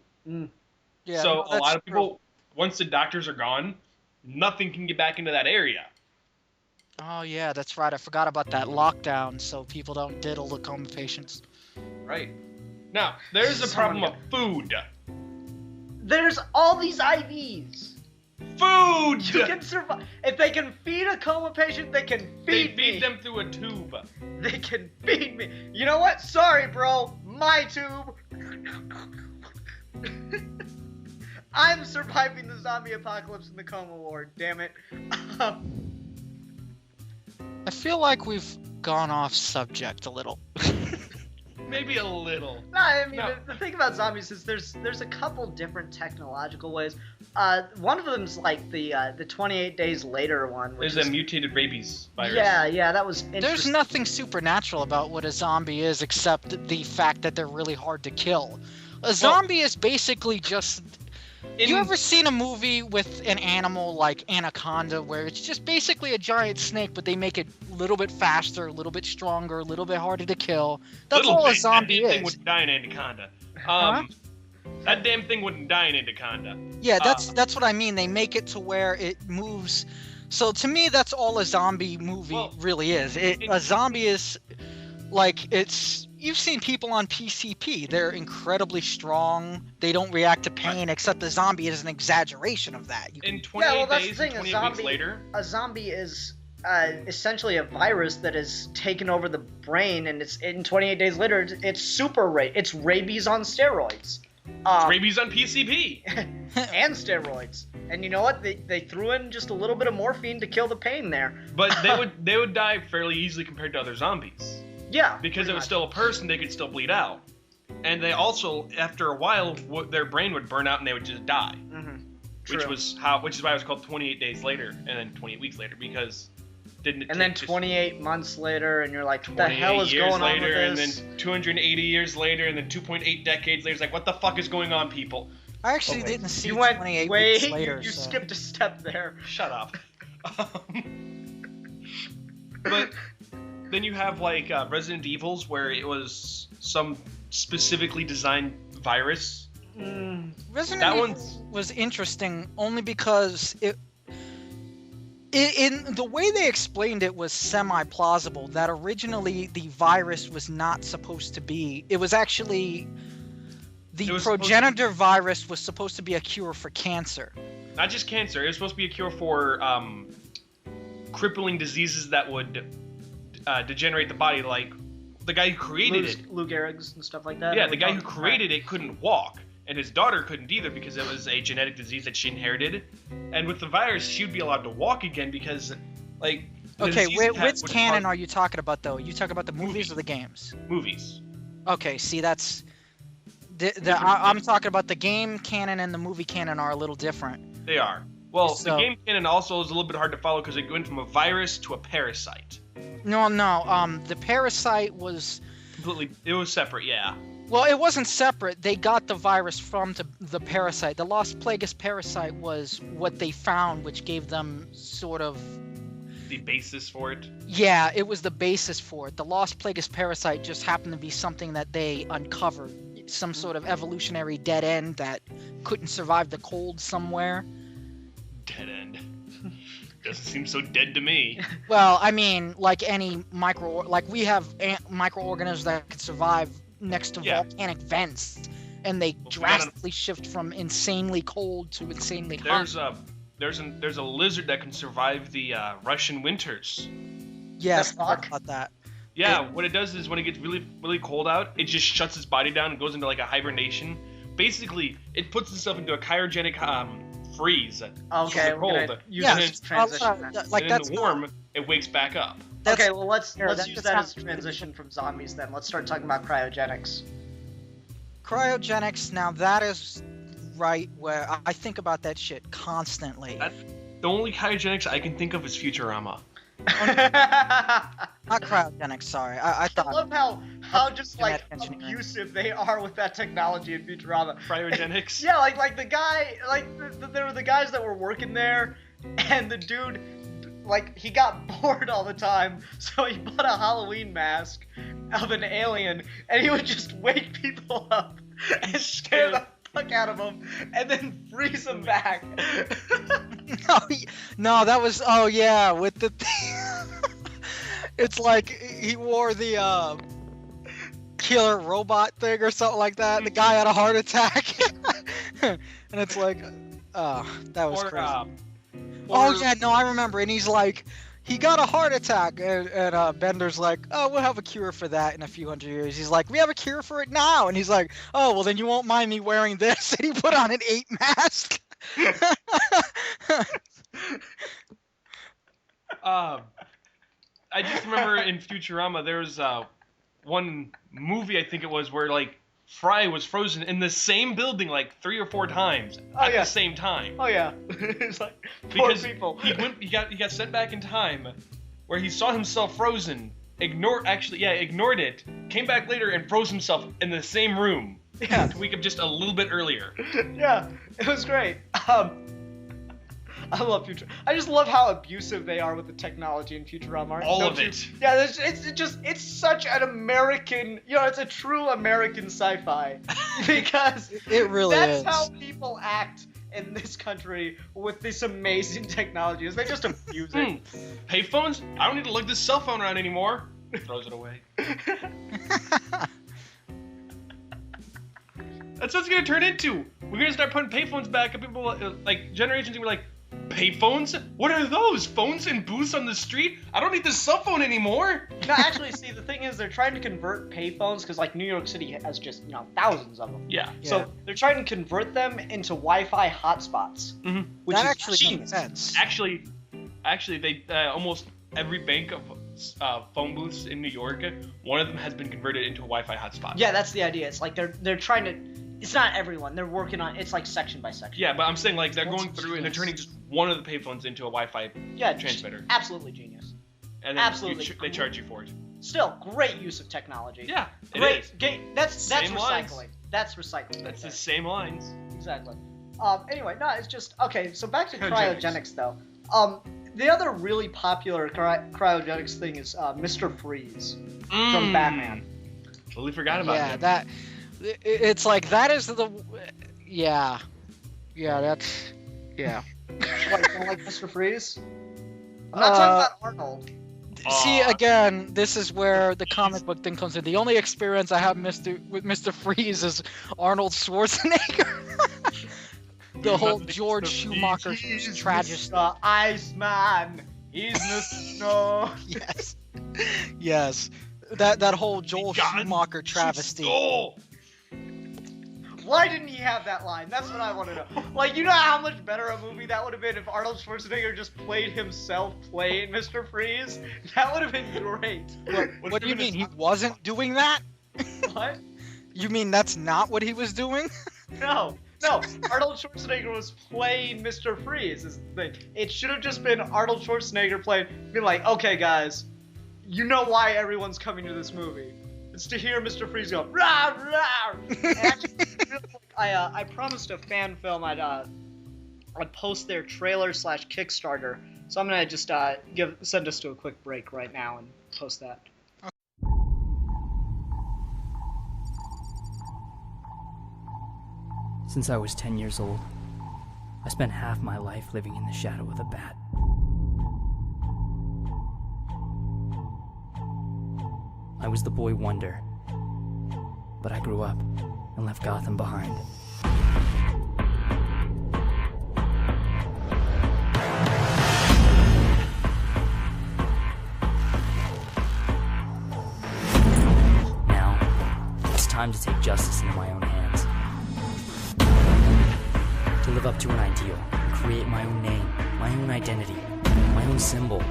Yeah,
So
no,
a
that's
lot of
true.
people, once the doctors are gone, nothing can get back into that area.
Oh yeah, that's right. I forgot about that lockdown, so people don't diddle the coma patients.
Right. Now, there's a problem of food.
There's all these IVs.
Food!
You can survive. If they can feed a coma patient, they can
They
feed
feed
me.
them through a tube.
They can feed me. You know what? Sorry, bro. My tube. I'm surviving the zombie apocalypse in the coma ward. Damn it.
I feel like we've gone off subject a little.
Maybe a little.
No, I mean
No.
the thing about zombies is there's a couple different technological ways. One of them's like the 28 days later one. Which
There's
is,
a mutated rabies virus.
yeah, that was
There's
interesting.
nothing supernatural about what a zombie is except the fact that they're really hard to kill. A zombie is basically just... You ever seen a movie with an animal like Anaconda where it's just basically a giant snake, but they make it a little bit faster, a little bit stronger, a little bit harder to kill? That's
Little
all a
bit.
zombie
That damn thing
is.
wouldn't die in Anaconda.
Huh?
That damn thing wouldn't die in Anaconda.
Yeah, that's what I mean. They make it to where it moves. So to me, that's all a zombie movie
Well,
really is. A zombie is like it's. You've seen people on PCP. They're incredibly strong. They don't react to pain, except the zombie is an exaggeration of that. You can,
In 28
Yeah, well, that's
days
the
and
thing, a
28 weeks
zombie-
later,
A zombie is essentially a virus that has taken over the brain, and it's in 28 days later. It's it's rabies on steroids.
rabies on PCP.
And steroids. And you know what? They threw in just a little bit of morphine to kill the pain there.
But they would die fairly easily compared to other zombies.
Yeah.
Because it
pretty
was
much.
still a person, they could still bleed out. And they also, after a while, their brain would burn out and they would just die. Which
True.
is why it was called 28 days later and then 28 weeks later, because didn't it
And
take
then
just
28 months later, and you're like, what the
28
hell is
years
going on
later,
with this?
and then 280 years later, and then 2.8 decades later? It's like, what the fuck is going on, people?
I actually
wait.
didn't see
You went
28
way.
weeks later.
You
so.
skipped a step there.
Shut up. But then you have like Resident Evils, where it was some specifically designed virus.
Resident
That
Evil
one's-
was interesting only because in the way they explained it was semi-plausible that originally the virus was not supposed to be. It was actually the
It was supposed to-
progenitor virus was supposed to be a cure for cancer.
Not just cancer. It was supposed to be a cure for crippling diseases that would degenerate the body. Like the guy who created it.
Lou Gehrig's and stuff like that.
Yeah, the guy who created it couldn't walk, and his daughter couldn't either because it was a genetic disease that she inherited. And with the virus, she'd be allowed to walk again because, like, the
Okay,
disease it had
which
would
canon
cause
are you talking about though? You talking about the movies or the games?
movies?
Okay, see that's I'm talking about the game canon and the movie canon are a little different.
They are. Well,
So-
the game canon also is a little bit hard to follow because it went from a virus to a parasite.
No, the parasite was
Completely, it was separate, yeah.
Well, it wasn't separate. They got the virus from the parasite. The Lost Plagueis parasite was what they found, which gave them sort of...
The basis for it.
Yeah, it was the basis for it. The Lost Plagueis parasite just happened to be something that they uncovered. Some sort of evolutionary dead end that couldn't survive the cold somewhere.
Dead end. Doesn't seem so dead to me.
Well, I mean, like any we have microorganisms that can survive next to volcanic vents, and they drastically shift from insanely cold to insanely hot.
There's a lizard that can survive the Russian winters.
Yes, I heard about that.
Yeah, what it does is when it gets really, really cold out, it just shuts its body down and goes into like a hibernation. Basically, it puts itself into a cryogenic freeze.
Okay,
cold.
Use this transition.
Like
and in the warm, it wakes back up.
Okay, well let's use that as a transition from zombies then. Let's start talking about cryogenics.
Cryogenics, now that is right where I think about that shit constantly.
The only cryogenics I can think of is Futurama.
Not cryogenics, sorry. I thought.
I love how just like abusive they are with that technology in Futurama.
Cryogenics.
Yeah, like the guy, there were the guys that were working there, and the dude, like he got bored all the time, so he bought a Halloween mask of an alien, and he would just wake people up and scare the fuck out of them, and then freeze them back.
No, that was with the thing. It's like he wore the killer robot thing or something like that. The guy had a heart attack, and it's like, that was crazy. I remember. And he's like, he got a heart attack, and Bender's like, oh, we'll have a cure for that in a few hundred years. He's like, we have a cure for it now, and he's like, oh, well then you won't mind me wearing this. And he put on an ape mask.
I just remember in Futurama there was one movie I think it was where like Fry was frozen in the same building like 3 or 4 times at the same time.
Oh yeah, it's like poor people.
He got sent back in time where he saw himself frozen, ignored it, came back later and froze himself in the same room.
Yeah,
a week of just a little bit earlier.
Yeah, it was great. I love Futurama. I just love how abusive they are with the technology in Futurama.
All of it.
Yeah, it's such an American, it's a true American sci-fi. Because
it really
that's
is.
how people act in this country with this amazing technology. Is they just abuse it.
Payphones? I don't need to lug this cell phone around anymore. Throws it away. That's what it's gonna turn into. We're gonna start putting payphones back, and people like generations were like, payphones? What are those? Phones and booths on the street? I don't need this cell phone anymore.
No, actually, see, the thing is, they're trying to convert payphones because, like, New York City has just, thousands of them.
Yeah.
So they're trying to convert them into Wi-Fi hotspots.
Mm-hmm.
Which
that
is
actually makes sense.
Actually, they almost every bank of phone booths in New York, one of them has been converted into a Wi-Fi hotspot.
Yeah, that's the idea. It's like they're trying to. It's not everyone. They're working on. It's like section by section.
Yeah, but I'm saying like they're going through and they're turning just one of the payphones into a Wi-Fi transmitter.
Absolutely genius.
And then
absolutely,
they charge you for it.
Still, great use of technology.
Yeah,
great. That's recycling.
Lines.
That's recycling.
That's the same lines.
Exactly. Anyway, no, it's just okay. So back to cryogenics though. The other really popular cryogenics thing is Mr. Freeze from Batman.
Totally forgot about him.
Yeah, it's like that is that's yeah.
What, you don't like Mr. Freeze? I'm not talking about Arnold.
See, again, this is where the comic book thing comes in. The only experience I have with Mr. Freeze is Arnold Schwarzenegger. The whole George Schumacher tragedy.
The Iceman. He's the snow.
Yes. That whole Joel Schumacher travesty.
Why didn't he have that line? That's what I want to know. Like, you know how much better a movie that would have been if Arnold Schwarzenegger just played himself playing Mr. Freeze? That would have been great.
What do you mean? He wasn't doing that?
What?
You mean that's not what he was doing?
No, Arnold Schwarzenegger was playing Mr. Freeze is the thing. It should have just been Arnold Schwarzenegger being like, okay guys, you know why everyone's coming to this movie. It's to hear Mr. Freeze go rah rah. And actually, I promised a fan film I'd post their trailer / Kickstarter. So I'm gonna just send us to a quick break right now and post that.
Since I was 10 years old, I spent half my life living in the shadow of a bat. I was the boy wonder, but I grew up and left Gotham behind. Now, it's time to take justice into my own hands. To live up to an ideal, create my own name, my own identity, my own symbol.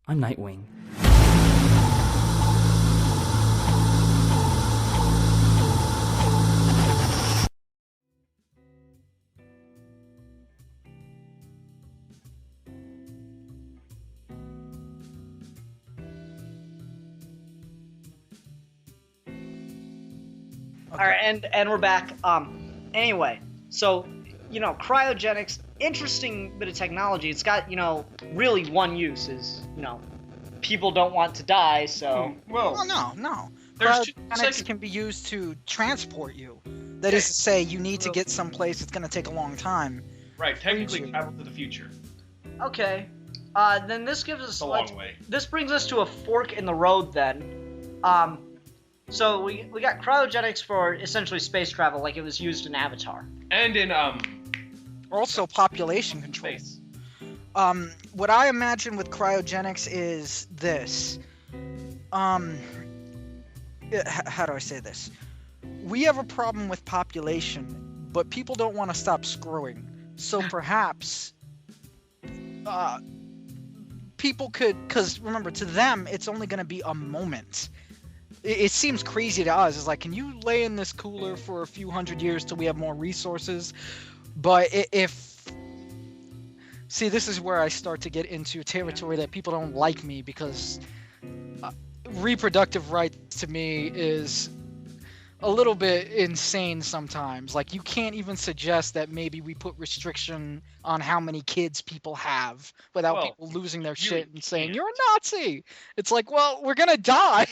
I'm Nightwing.
All right, and we're back. Anyway, so cryogenics, interesting bit of technology. It's got really one use is people don't want to die, so.
Well, no.
There's
Cryogenics can be used to transport you. That is to say, you need to get someplace it's going to take a long time.
Right, technically travel to the future.
Okay. Then this gives us
a long way.
This brings us to a fork in the road then. So we got cryogenics for essentially space travel, like it was used in Avatar.
And in
Also population control.
space.
What I imagine with cryogenics is this. How do I say this? We have a problem with population, but people don't want to stop screwing. So perhaps people could, because remember, to them, it's only going to be a moment. It seems crazy to us. It's like, can you lay in this cooler for a few hundred years till we have more resources? But see, this is where I start to get into territory that people don't like me, because reproductive rights to me is a little bit insane sometimes. Like, you can't even suggest that maybe we put restriction on how many kids people have without people losing their shit and saying, you're a Nazi. It's like, well, we're gonna die.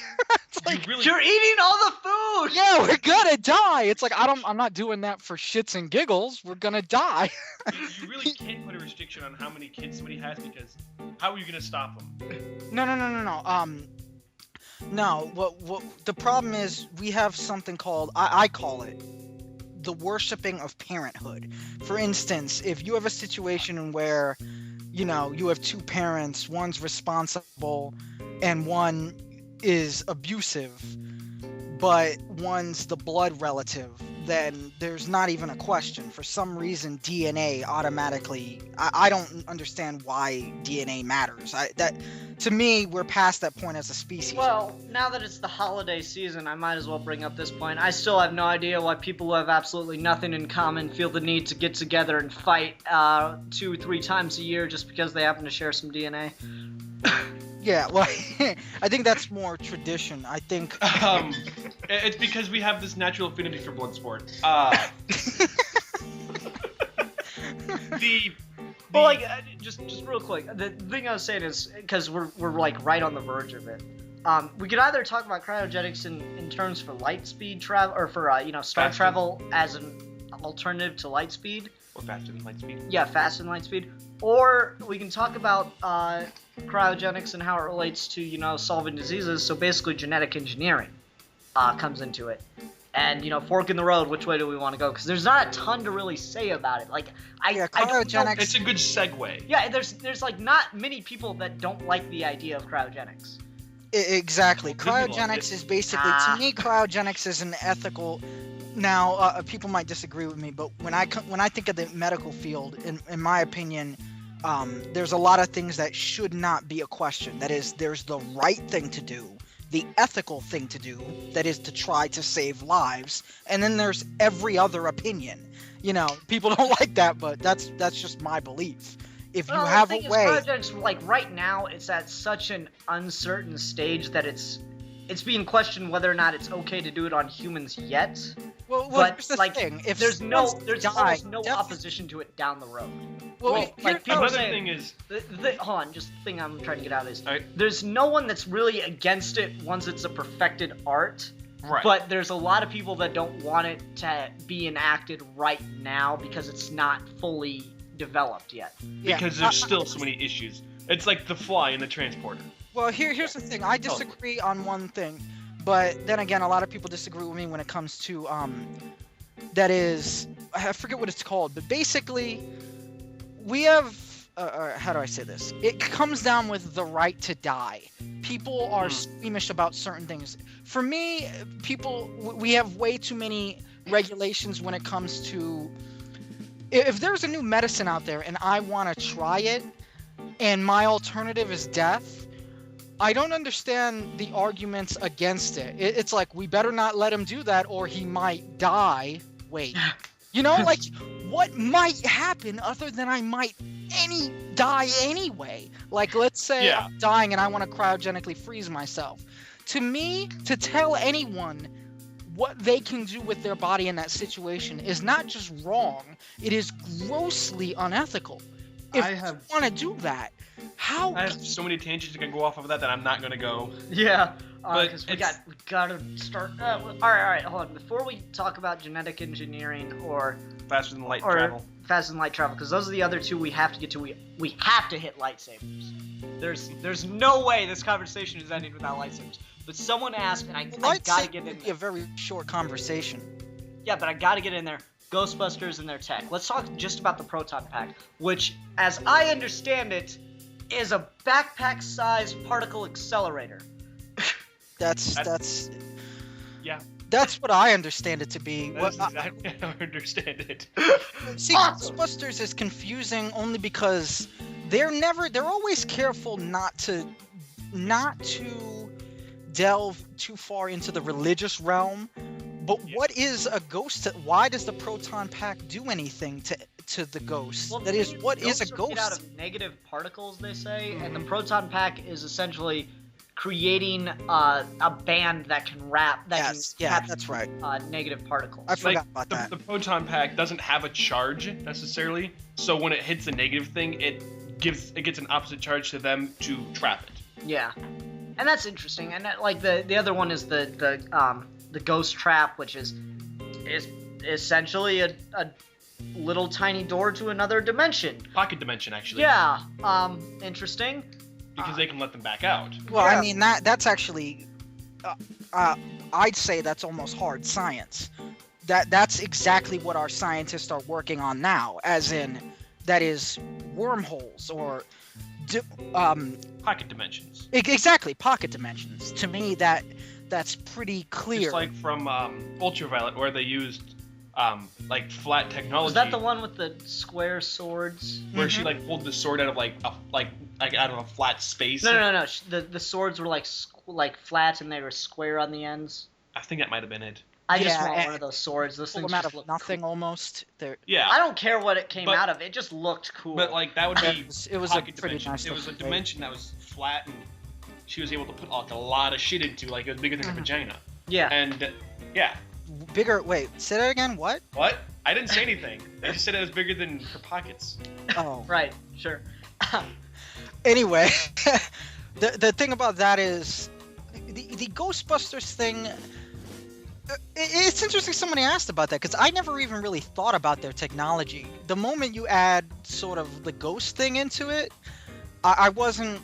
It's like,
You're eating all the food!
yeah, we're gonna die. It's like, I'm not doing that for shits and giggles. We're gonna die.
You really can't put a restriction on how many kids somebody has, because how are you going to stop them?
No. No, what the problem is, we have something called, I call it, the worshipping of parenthood. For instance, if you have a situation where, you have two parents, one's responsible and one is abusive, but one's the blood relative, then there's not even a question. For some reason, DNA automatically, I don't understand why DNA matters. To me, we're past that point as a species.
Well, now that it's the holiday season, I might as well bring up this point. I still have no idea why people who have absolutely nothing in common feel the need to get together and fight 2-3 times a year just because they happen to share some DNA.
Yeah, well, I think that's more tradition. I think...
It's because we have this natural affinity for blood sport.
Well, like, just real quick, the thing I was saying is, because we're like right on the verge of it, we could either talk about cryogenics in terms for light speed travel, or for star
Faster.
travel as an alternative to light speed.
Or faster than light speed.
Yeah, faster than light speed. Or we can talk about cryogenics and how it relates to solving diseases. So basically, genetic engineering comes into it. And fork in the road. Which way do we want to go? Because there's not a ton to really say about it. Like I don't know.
cryogenics.
It's a good segue.
Yeah, there's like not many people that don't like the idea of cryogenics.
Exactly.
Well, people
Cryogenics is basically, to me, cryogenics is an ethical. Now, people might disagree with me, but when I think of the medical field, in my opinion, there's a lot of things that should not be a question. That is, there's the right thing to do, the ethical thing to do, that is to try to save lives, and then there's every other opinion. People don't like that, but that's just my belief. If you
Well,
have
the
a
thing is,
way,
cryogenics, like right now, it's at such an uncertain stage that it's being questioned whether or not it's okay to do it on humans yet.
well,
but,
here's the
like,
thing: if
There's
someone's
there's
die,
almost no
definitely-
opposition to it down the road.
Well,
like
here's
people are
Another
saying,
thing is,
hold on, just the thing I'm trying to get out is
Alright.
there's no one that's really against it once it's a perfected art.
right.
But there's a lot of people that don't want it to be enacted right now because it's not fully developed yet.
yeah,
because there's still so many issues. It's like the fly in the transporter.
Well, here's the thing. I disagree on one thing, but then again, a lot of people disagree with me when it comes to that is, I forget what it's called, but basically, we have. How do I say this? It comes down with the right to die. People are squeamish about certain things. For me, we have way too many regulations when it comes to. If there's a new medicine out there and I want to try it, and my alternative is death, I don't understand the arguments against it. It's like, we better not let him do that or he might die. Wait. You know, like, what might happen other than I might die anyway? Like, let's say
Yeah.
I'm dying and I want to cryogenically freeze myself. To me, to tell anyone what they can do with their body in that situation is not just wrong, it is grossly unethical. If
I have-
you want to do that, how?
I have so many tangents that can go off of that I'm not going to go.
Yeah,
But
because we
it's-
gotta start. All right, hold on. Before we talk about genetic engineering or
Faster than light travel.
fast and light travel, because those are the other two we have to get to. We have to hit lightsabers. There's no way this conversation is ending without lightsabers. But someone asked, and I gotta get in
would be
there.
a very short conversation.
Yeah, but I gotta get in there. Ghostbusters and their tech. Let's talk just about the proton pack, which, as I understand it, is a backpack-sized particle accelerator.
That's
Yeah,
that's what I understand it to be.
that's
What,
exactly how I understand it.
see,
Awesome.
Ghostbusters is confusing only because they're always careful not to delve too far into the religious realm. But
Yeah.
what is a ghost? Why does the proton pack do anything to the ghost? That is, what is a
ghosts are made out
ghost?
of negative particles, they say, and the proton pack is essentially creating a band that can
Yes,
can
yeah,
capture
that's right.
negative particles.
I forgot
Like,
about
the,
that.
the proton pack doesn't have a charge necessarily, so when it hits a negative thing, it gets an opposite charge to them to trap it.
Yeah, and that's interesting. And that, like the other one is the ghost trap, which is essentially a little tiny door to another dimension.
Pocket dimension, actually.
Yeah, interesting.
Because they can let them back out.
Well,
yeah.
I mean that's actually, I'd say that's almost hard science. That's exactly what our scientists are working on now, as in, that is wormholes or,
Pocket dimensions.
exactly, pocket dimensions. To me, that's pretty clear.
Just like from Ultraviolet, where they used like flat technology.
Was that the one with the square swords?
Where she like pulled the sword out of like I don't know, flat space?
No. The swords were like flat and they were square on the ends.
I think that might have been it.
I just
Yeah,
want
and-
one of those swords. Those
Pull
things
them out
just
of
look
nothing
cool.
almost. They're,
Yeah.
I don't care what it came
But-
out of. It just looked cool.
But like that would be
it was a
pocket
pretty
dimension.
nice
It was a
looking
dimension that was flat and she was able to put like a lot of shit into. Like it was bigger than
Mm-hmm.
her vagina.
yeah.
And yeah.
bigger. Wait, say that again. What?
What? I didn't say anything. I just said it was bigger than her pockets.
Oh.
Right. Sure.
Anyway, the thing about that is the Ghostbusters thing. It's interesting somebody asked about that, because I never even really thought about their technology. The moment you add sort of the ghost thing into it, I wasn't.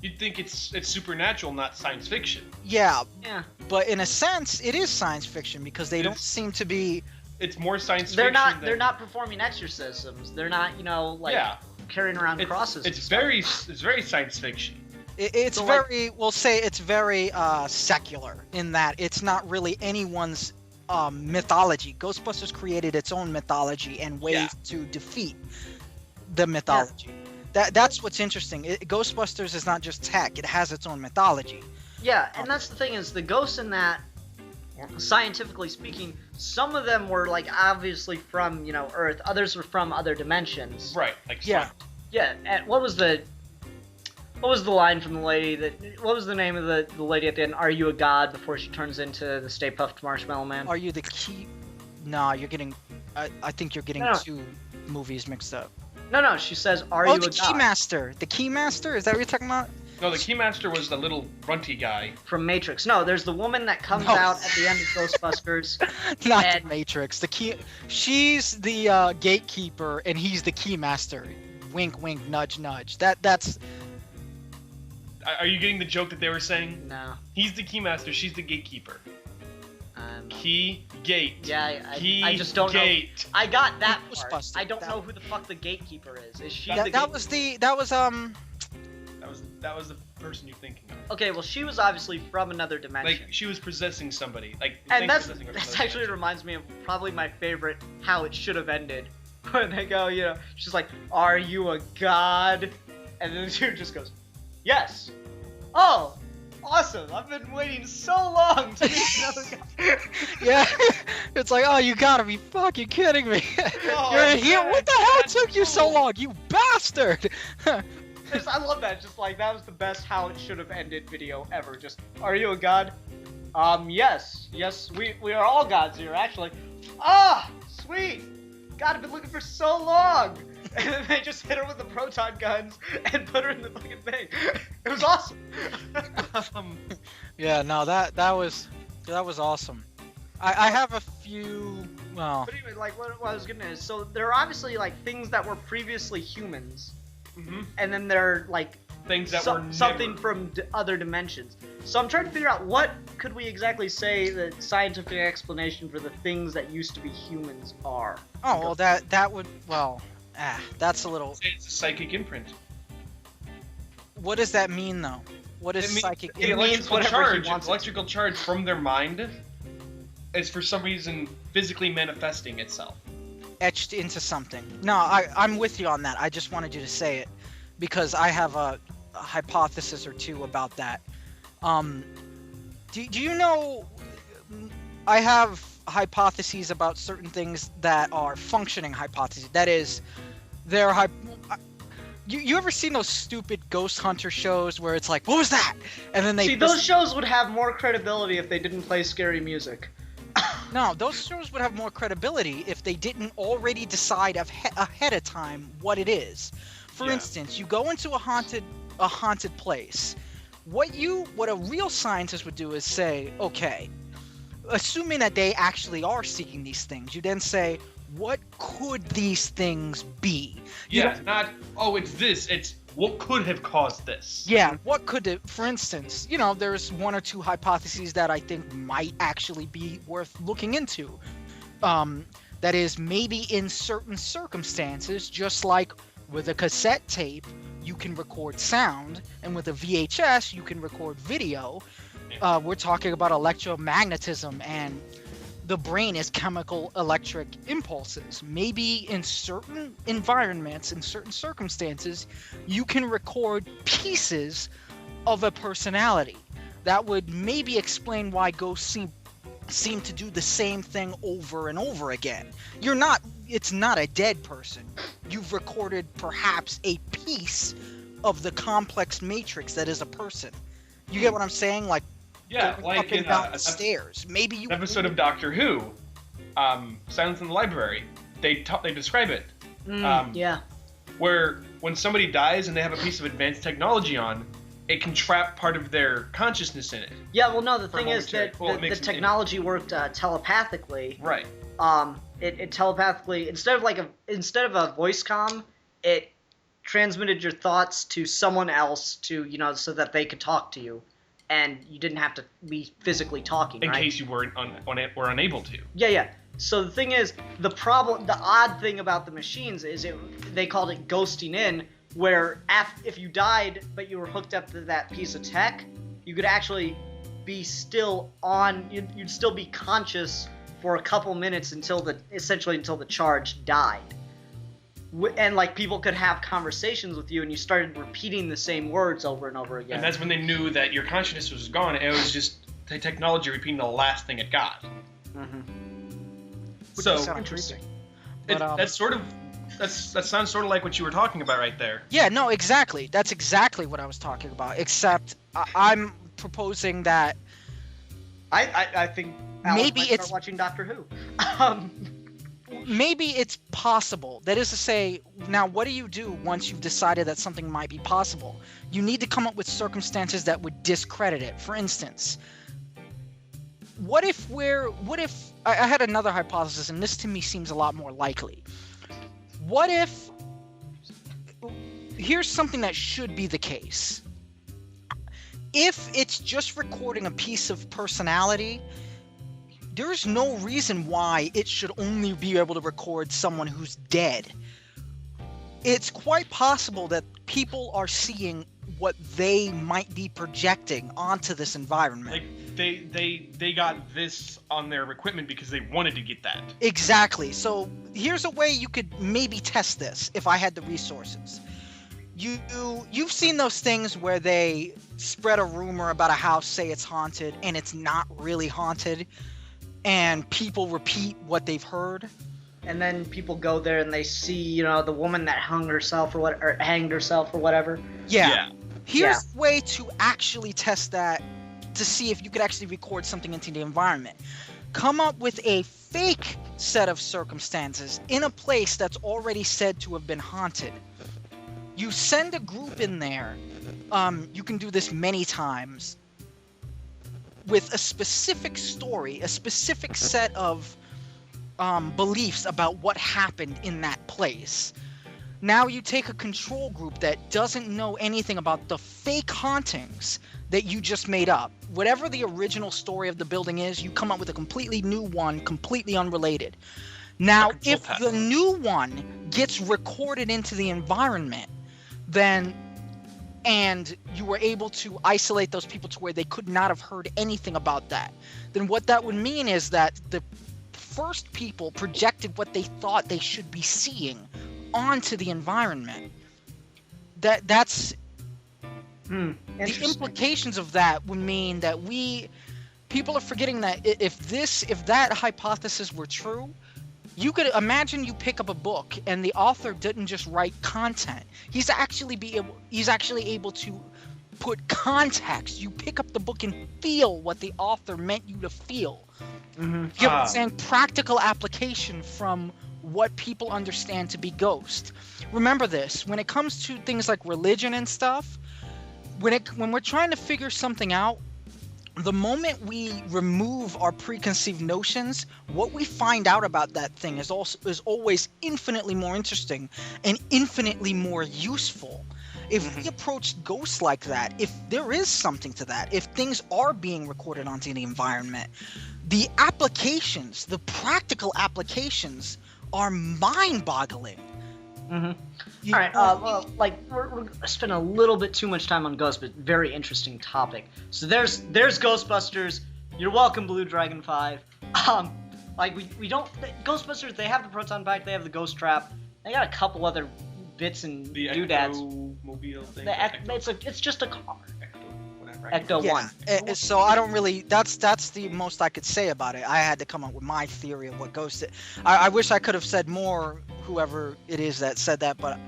You'd think it's supernatural, not science fiction.
Yeah,
Yeah.
but in a sense, it is science fiction because they don't
It's-
seem to be.
It's more science
They're
fiction.
not. They're not performing exorcisms. They're not.
Yeah.
Carrying around crosses.
It's
and stuff.
very science fiction.
It's
So, like-
very. We'll say it's very secular in that it's not really anyone's mythology. Ghostbusters created its own mythology and ways
Yeah.
to defeat the mythology. That's what's interesting. Ghostbusters is not just tech; it has its own mythology.
Yeah, and that's the thing is the ghosts in that, scientifically speaking, some of them were like obviously from Earth. Others were from other dimensions.
Right. Like
Yeah.
Yeah, and what was the line from the lady what was the name of the lady at the end? Are you a god? Before she turns into the Stay Puft Marshmallow Man.
Are you the key? Nah, you're getting. I think you're getting
No.
two movies mixed up.
No, she says, are
Oh,
you
the
a god?
Keymaster. The Keymaster? Is that what you're talking about?
No, the Keymaster was the little runty guy.
From Matrix. No, there's the woman that comes
No.
out at the end of Ghostbusters.
Not
And-
the Matrix. She's the gatekeeper, and he's the Keymaster. Wink, wink, nudge, nudge. That's.
Are you getting the joke that they were saying?
No.
He's the Keymaster, she's the gatekeeper.
I'm not-
Key, gate.
Yeah,
Key,
I just don't
gate.
know. I got that part.
Ghostbusters.
I don't
That-
know who the fuck the gatekeeper is. Is she
That,
the
that
gate-
was
That was the person you're thinking of.
Okay, well, she was obviously from another dimension.
Like, she was possessing somebody. Like,
And
things
that's
possessing her from
that's
another
actually
dimension.
reminds me of probably my favorite how it should have ended. When they go, she's like, "Are you a god?" And then the dude just goes, "Yes." Oh, awesome! I've been waiting so long to meet another guy.
yeah. It's like, oh, you gotta be fucking kidding me.
Oh,
You're in here.
man,
What the hell
that's
took you so
cool.
long, you bastard?
I love that. Just like that was the best how it should have ended video ever. Just, "Are you a god?" Yes, we are all gods here, actually. Ah, sweet. God, I've been looking for so long. And then they just hit her with the proton guns and put her in the fucking thing. It was awesome.
Yeah, no, that was awesome. I have a few. Well,
But anyway, like what I was getting at is, so there are obviously like things that were previously humans,
Mhm.
and then they're like
Things that were
something
never.
from other dimensions. So I'm trying to figure out what could we exactly say the scientific explanation for the things that used to be humans are.
oh well, that would that's a little.
It's a psychic imprint.
What does that mean though? What is
It means
psychic?
it
the
means
electrical
whatever he
charge,
wants it to.
electrical charge from their mind is for some reason physically manifesting itself.
Etched into something. No, I'm with you on that. I just wanted you to say it because I have a hypothesis or two about that. Do you know? I have hypotheses about certain things that are functioning hypotheses. That is, they're You ever seen those stupid ghost hunter shows where it's like, what was that? And then they
See, those shows would have more credibility if they didn't play scary music.
No, those shows would have more credibility if they didn't already decide ahead of time what it is. For
Yeah.
instance, you go into a haunted place. What a real scientist would do is say, okay, assuming that they actually are seeking these things, you then say, what could these things be? You
Yeah,
don't-
not, oh, it's this, it's what could have caused this.
Yeah, what could it, for instance, there's one or two hypotheses that I think might actually be worth looking into. That is, maybe in certain circumstances, just like with a cassette tape, you can record sound, and with a VHS, you can record video. We're talking about electromagnetism, and the brain is chemical electric impulses. Maybe in certain environments, in certain circumstances, you can record pieces of a personality. That would maybe explain why ghosts seem to do the same thing over and over again. It's not a dead person. You've recorded perhaps a piece of the complex matrix that is a person. You get what I'm saying? Like,
Yeah,
going
like
up and
in
down the stairs. Maybe you
an episode of Doctor Who, Silence in the Library, they describe it.
Yeah.
Where when somebody dies and they have a piece of advanced technology on, it can trap part of their consciousness in it.
Yeah, well, no, the
For
thing is
momentary-
that
well, it
the
makes it-
technology worked telepathically.
Right.
It telepathically, instead of a voice comm, it transmitted your thoughts to someone else so that they could talk to you, and you didn't have to be physically talking,
In
right?
case you were unable to.
Yeah. So the thing is, the odd thing about the machines is they called it ghosting in, where if you died but you were hooked up to that piece of tech, you could actually be still on. You'd still be conscious for a couple minutes until the charge died. And like people could have conversations with you, and you started repeating the same words over and over again.
And that's when they knew that your consciousness was gone. It was just the technology repeating the last thing it got.
Mm-hmm.
Which
So
is sound
interesting.
creepy. But,
that's sort of That sounds sort of like what you were talking about right there.
Yeah, no, exactly. That's exactly what I was talking about. Except I'm proposing that
I think Alex
maybe
might
it's
start watching Doctor Who.
maybe it's possible. That is to say, now what do you do once you've decided that something might be possible? You need to come up with circumstances that would discredit it. For instance, what if I had another hypothesis, and this to me seems a lot more likely. What if here's something that should be the case. If it's just recording a piece of personality, there's no reason why it should only be able to record someone who's dead. It's quite possible that people are seeing what they might be projecting onto this environment.
Like they got this on their equipment because they wanted to get that.
Exactly. So here's a way you could maybe test this if I had the resources. You've seen those things where they spread a rumor about a house, say it's haunted, and it's not really haunted, and people repeat what they've heard.
And then people go there and they see, the woman that hanged herself or whatever.
Yeah. Here's a way to actually test that, to see if you could actually record something into the environment. Come up with a fake set of circumstances in a place that's already said to have been haunted. You send a group in there. You can do this many times with a specific story, a specific set of beliefs about what happened in that place. Now you take a control group that doesn't know anything about the fake hauntings that you just made up. Whatever the original story of the building is, you come up with a completely new one, completely unrelated. Now, if the new one gets recorded into the environment, and you were able to isolate those people to where they could not have heard anything about that, then what that would mean is that the first people projected what they thought they should be seeing onto the environment. That's the implications of that would mean that people are forgetting that if that hypothesis were true, you could imagine you pick up a book and the author didn't just write content. He's actually able to put context. You pick up the book and feel what the author meant you to feel. Mm-hmm. You know what I'm saying? Practical application from what people understand to be ghost. Remember this, when it comes to things like religion and stuff, when we're trying to figure something out, the moment we remove our preconceived notions, what we find out about that thing is always infinitely more interesting and infinitely more useful. If we approach ghosts like that, if there is something to that, if things are being recorded onto the environment, the applications, the practical applications are mind-boggling.
Mm-hmm. All right. We're gonna spend a little bit too much time on ghosts, but very interesting topic. So there's Ghostbusters. You're welcome, Blue Dragon 5. We don't Ghostbusters. They have the proton pack. They have the ghost trap. They got a couple other bits and
the
doodads.
Ecto-mobile thing.
It's just a car.
Ecto
1.
So I don't really. That's the most I could say about it. I had to come up with my theory of what ghosts. I wish I could have said more. Whoever it is that said that, but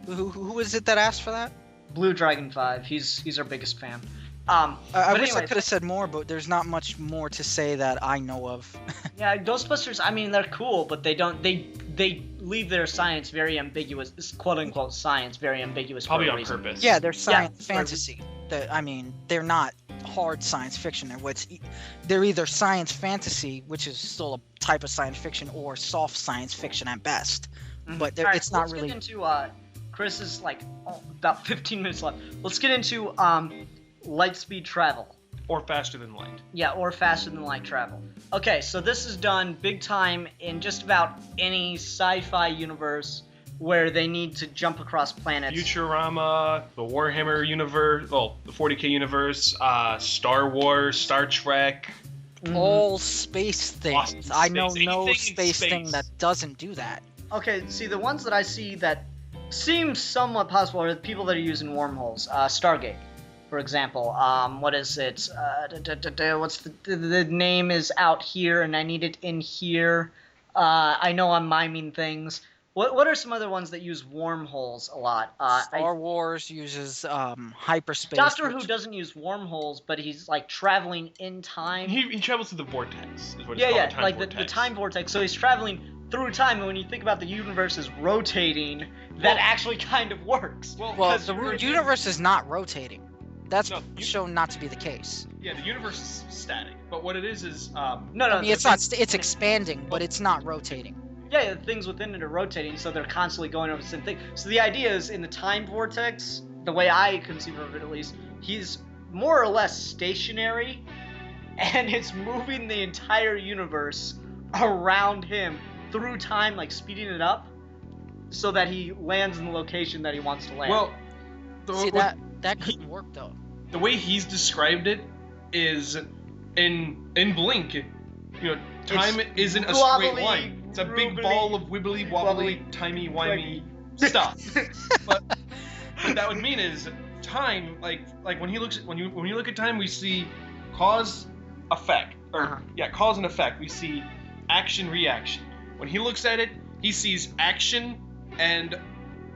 who is it that asked for that?
Blue Dragon 5. He's our biggest fan.
I wish I could have said more, but there's not much more to say that I know of.
Yeah, Ghostbusters. I mean, they're cool, but they don't. They leave their science very ambiguous, quote unquote science, very ambiguous.
Probably
for a
on
reason.
purpose.
Yeah, they're science fantasy. They're not hard science fiction. They're either science fantasy, which is still a type of science fiction, or soft science fiction at best.
Mm-hmm.
But it's not really.
Let's get into Chris is about 15 minutes left. Let's get into light speed travel.
Or faster than light.
Yeah, or faster than light travel. Okay, so this is done big time in just about any sci-fi universe where they need to jump across planets.
Futurama, the Warhammer universe, the 40K universe, Star Wars, Star Trek.
All space things.
Space.
I know
Anything
no
in
space thing that doesn't do that.
Okay, see, the ones that I see that seem somewhat possible are the people that are using wormholes. Stargate, for example. What is it? What's the name is out here and I need it in here. I know I'm miming things. What are some other ones that use wormholes a lot?
Star Wars uses hyperspace.
Doctor Who
which-
doesn't use wormholes, but he's like traveling in time.
He travels through the vortex. Is what it's
Yeah,
called,
yeah,
the time
like
vortex.
the time vortex. So he's traveling through time, and when you think about the universe as rotating, that actually kind of works.
Well,
'Cause
the
we're-
universe is not rotating. That's
No,
shown not to be the case.
Yeah, the universe is static. But what it is
no,
I mean,
the
it's not.
thing-
It's expanding, but it's not rotating.
Yeah, the things within it are rotating, so they're constantly going over the same thing. So the idea is, in the time vortex, the way I conceive of it at least, he's more or less stationary, and it's moving the entire universe around him through time, like speeding it up, so that he lands in the location that he wants to land.
Well,
See, that couldn't work though.
the way he's described it is in Blink, you know, time isn't a straight
wobbly,
line. It's a big
rubbly,
ball of wibbly wobbly, timey wimey stuff. but what that would mean is time, like when he looks when you look at time, we see cause effect, or cause and effect. We see action reaction. When he looks at it, he sees action and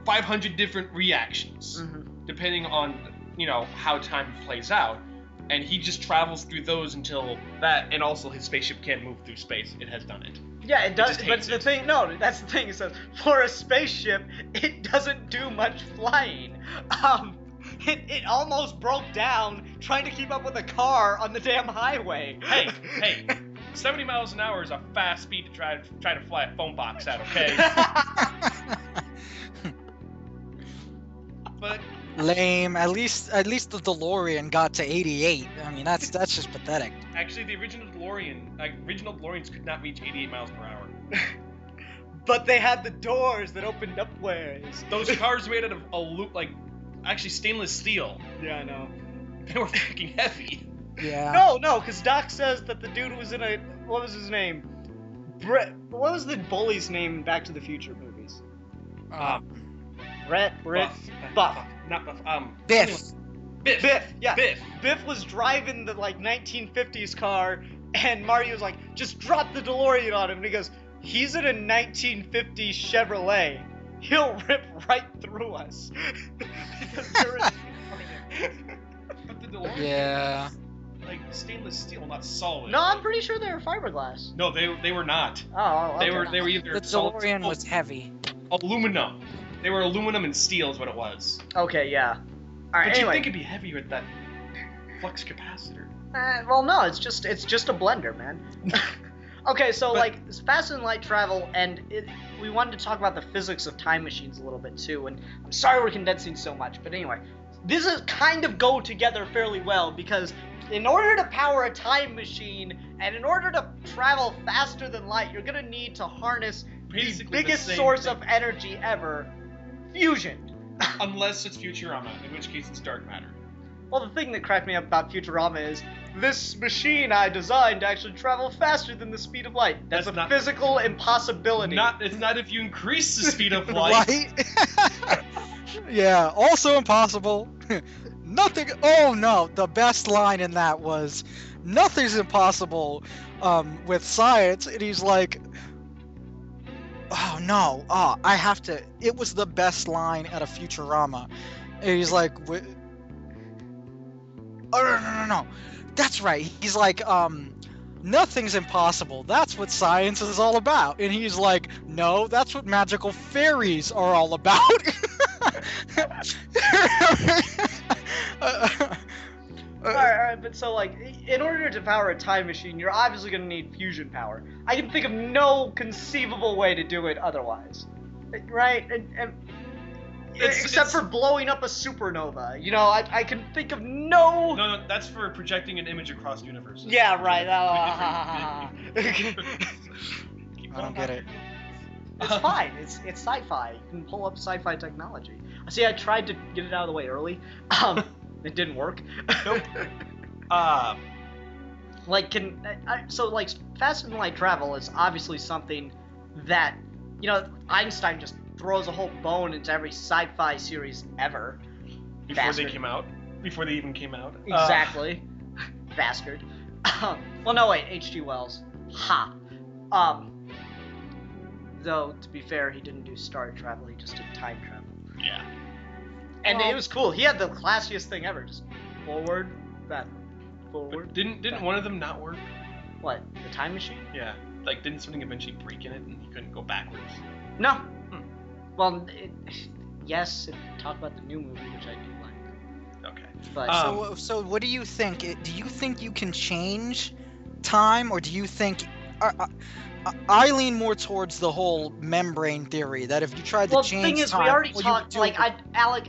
500 different reactions, depending on how time plays out. And he just travels through those until that, and also his spaceship can move through space. It has done it.
Yeah, it does,
just
but
hates
the
it.
thing, no, that's the thing, it says, for a spaceship, it doesn't do much flying. It almost broke down trying to keep up with a car on the damn highway.
Hey, 70 miles an hour is a fast speed to try to fly a phone box at, okay? But
Lame. At least the DeLorean got to 88. I mean, that's just pathetic.
actually, the original DeLoreans could not reach 88 miles per hour.
But they had the doors that opened up ways.
Those cars made out of actually stainless steel.
Yeah, I know.
They were freaking heavy.
Yeah.
No, because Doc says that the dude was in what was his name? What was the bully's name in Back to the Future movies? Brett, Buff.
Not Buff.
Biff.
Biff.
Yeah.
Biff.
Biff was driving the 1950s car, and Marty was like, "Just drop the DeLorean on him." And he goes, "He's in a 1950s Chevrolet. He'll rip right through us." Because they're in DeLorean.
But the DeLorean,
Yeah.
like stainless steel, not solid.
No, I'm pretty sure they were fiberglass.
No, they were not.
Oh, okay.
They were either
The DeLorean was heavy.
aluminum. They were aluminum and steel is what it was.
Okay, yeah. All right.
But
Anyway,
you'd think it'd be heavier with that flux capacitor.
well, no, it's just a blender, man. Okay, so
But-
it's faster than light travel, and we wanted to talk about the physics of time machines a little bit too. And I'm sorry we're condensing so much, but anyway, this is kind of go together fairly well because in order to power a time machine and in order to travel faster than light, you're gonna need to harness
Basically
the
the
biggest
same
source
thing.
of energy ever, fusion.
Unless it's Futurama, in which case it's dark matter.
Well, the thing that cracked me up about Futurama is this machine I designed to actually travel faster than the speed of light. That's a
That's not-
physical impossibility.
It's not if you increase the speed of light.
Right? Yeah. Also impossible. Nothing. Oh no. The best line in that was, "Nothing's impossible with science," and he's like, "Oh no. Oh, I have to." It was the best line out of Futurama. And he's like, "Oh no. That's right." He's like, "Nothing's impossible. That's what science is all about." And he's like, "No, that's what magical fairies are all about."
Alright, but so, in order to power a time machine, you're obviously going to need fusion power. I can think of no conceivable way to do it otherwise. Right? Except for blowing up a supernova. I can think of no...
No, that's for projecting an image across universes.
Yeah, right.
I don't get it.
It's fine. It's sci-fi. You can pull up sci-fi technology. See, I tried to get it out of the way early. It didn't work.
Nope.
Faster than light travel is obviously something that, Einstein just throws a whole bone into every sci-fi series ever.
Before they even came out.
Exactly. Bastard. Well, no, wait, H.G. Wells. Ha. Though, to be fair, he didn't do star travel, he just did time travel.
Yeah.
And
Well-
it was cool. He had the classiest thing ever. Just forward, backward, forward.
But didn't
backward.
one of them not work?
What, the time machine?
Yeah. Like, didn't something eventually break in it and he couldn't go backwards?
No.
Hmm.
Well, yes, if you talk about the new movie, which I do like.
Okay.
But
So what do you think? Do you think you can change time, or do you think? I lean more towards the whole membrane theory that if you tried to
well, the
change
thing is,
time,
we already
well, you
talked.
do
Like,
it-
Alec,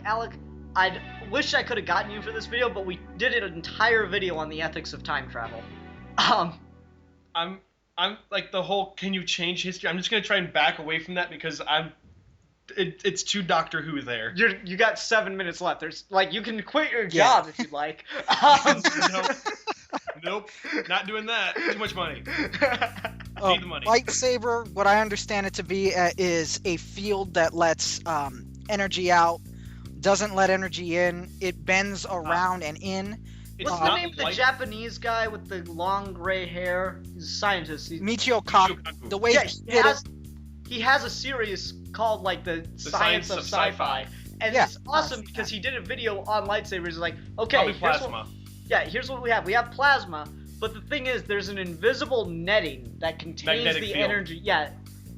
I wish I could have gotten you for this video, but we did an entire video on the ethics of time travel.
I'm like the whole can you change history? I'm just gonna try and back away from that because it's too Doctor Who there.
You got 7 minutes left. There's like you can quit your
Yeah.
job if you'd like.
Nope, not doing that. Too much money.
Oh,
Need the money.
lightsaber, what I understand it to be, is a field that lets energy out, doesn't let energy in. It bends around and in.
It's
What's the
not
name of the
light-
Japanese guy with the long gray hair? He's a scientist.
Michio Kaku.
Shokaku.
The way
Yeah,
he did it,
he has a series called like the Science of Sci-Fi, and
Yeah.
it's awesome because he did a video on lightsabers. He's like, okay,
Probably
here's
plasma.
here's what we have. We have plasma, but the thing is, there's an invisible netting that contains
Magnetic
the
field.
energy. Yeah,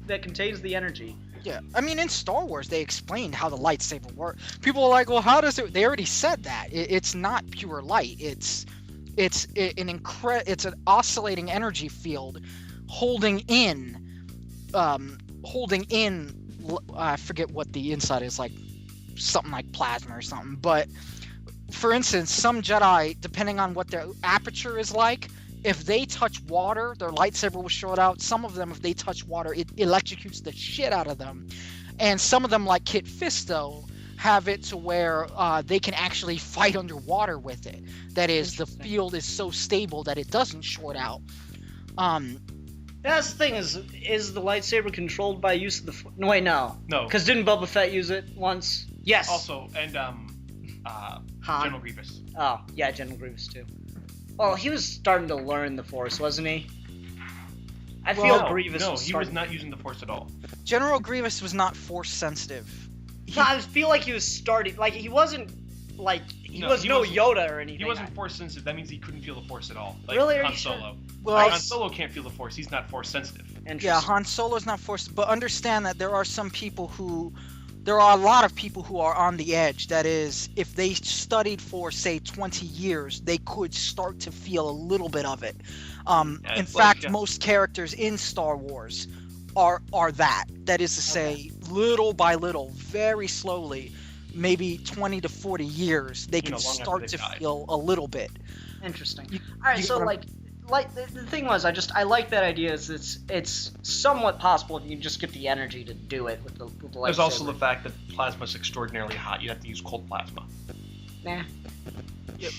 that contains the energy.
yeah. I mean, in Star Wars, they explained how the lightsaber works. People are like, well, how does it? They already said that. It's not pure light. It's an oscillating energy field holding in. I forget what the inside is, like something like plasma or something. But for instance, some Jedi, depending on what their aperture is like, if they touch water, their lightsaber will short out. Some of them, if they touch water, it electrocutes the shit out of them. And some of them, like Kit Fisto, have it to where they can actually fight underwater with it. That is, the field is so stable that it doesn't short out.
That's the thing is the lightsaber controlled by use of the? No, wait, no.
No.
Because didn't Boba Fett use it once? Yes.
Also, and
Han.
General Grievous.
Oh, yeah, General Grievous too. Well, he was starting to learn the Force, wasn't he? I feel
No,
Grievous
no,
was
he was
starting...
not using the Force at all.
General Grievous was not force sensitive.
No, I feel like he was starting... Like, he wasn't... Like, he
No,
was
he
no
wasn't-
Yoda or anything.
He wasn't Force sensitive. That means he couldn't feel the Force at all. Like
Really? Are
Han
you sure?
Solo.
Well,
Han Solo can't feel the Force. He's not Force sensitive.
yeah, Han Solo's not force, but understand that there are a lot of people who are on the edge. That is, if they studied for, say, 20 years, they could start to feel a little bit of it. In
it's
fact,
like,
most characters in Star Wars are that. That is to say, little by little, very slowly, maybe 20 to 40 years, they can
long after
start
they
to
die.
feel a little bit.
Interesting.
You-
All right,
you
so
gotta-
like the thing was, I like that idea. Is it's somewhat possible if you just get the energy to do it with the lightsaber.
There's also the fact that plasma is extraordinarily hot. You'd have to use cold plasma.
Nah.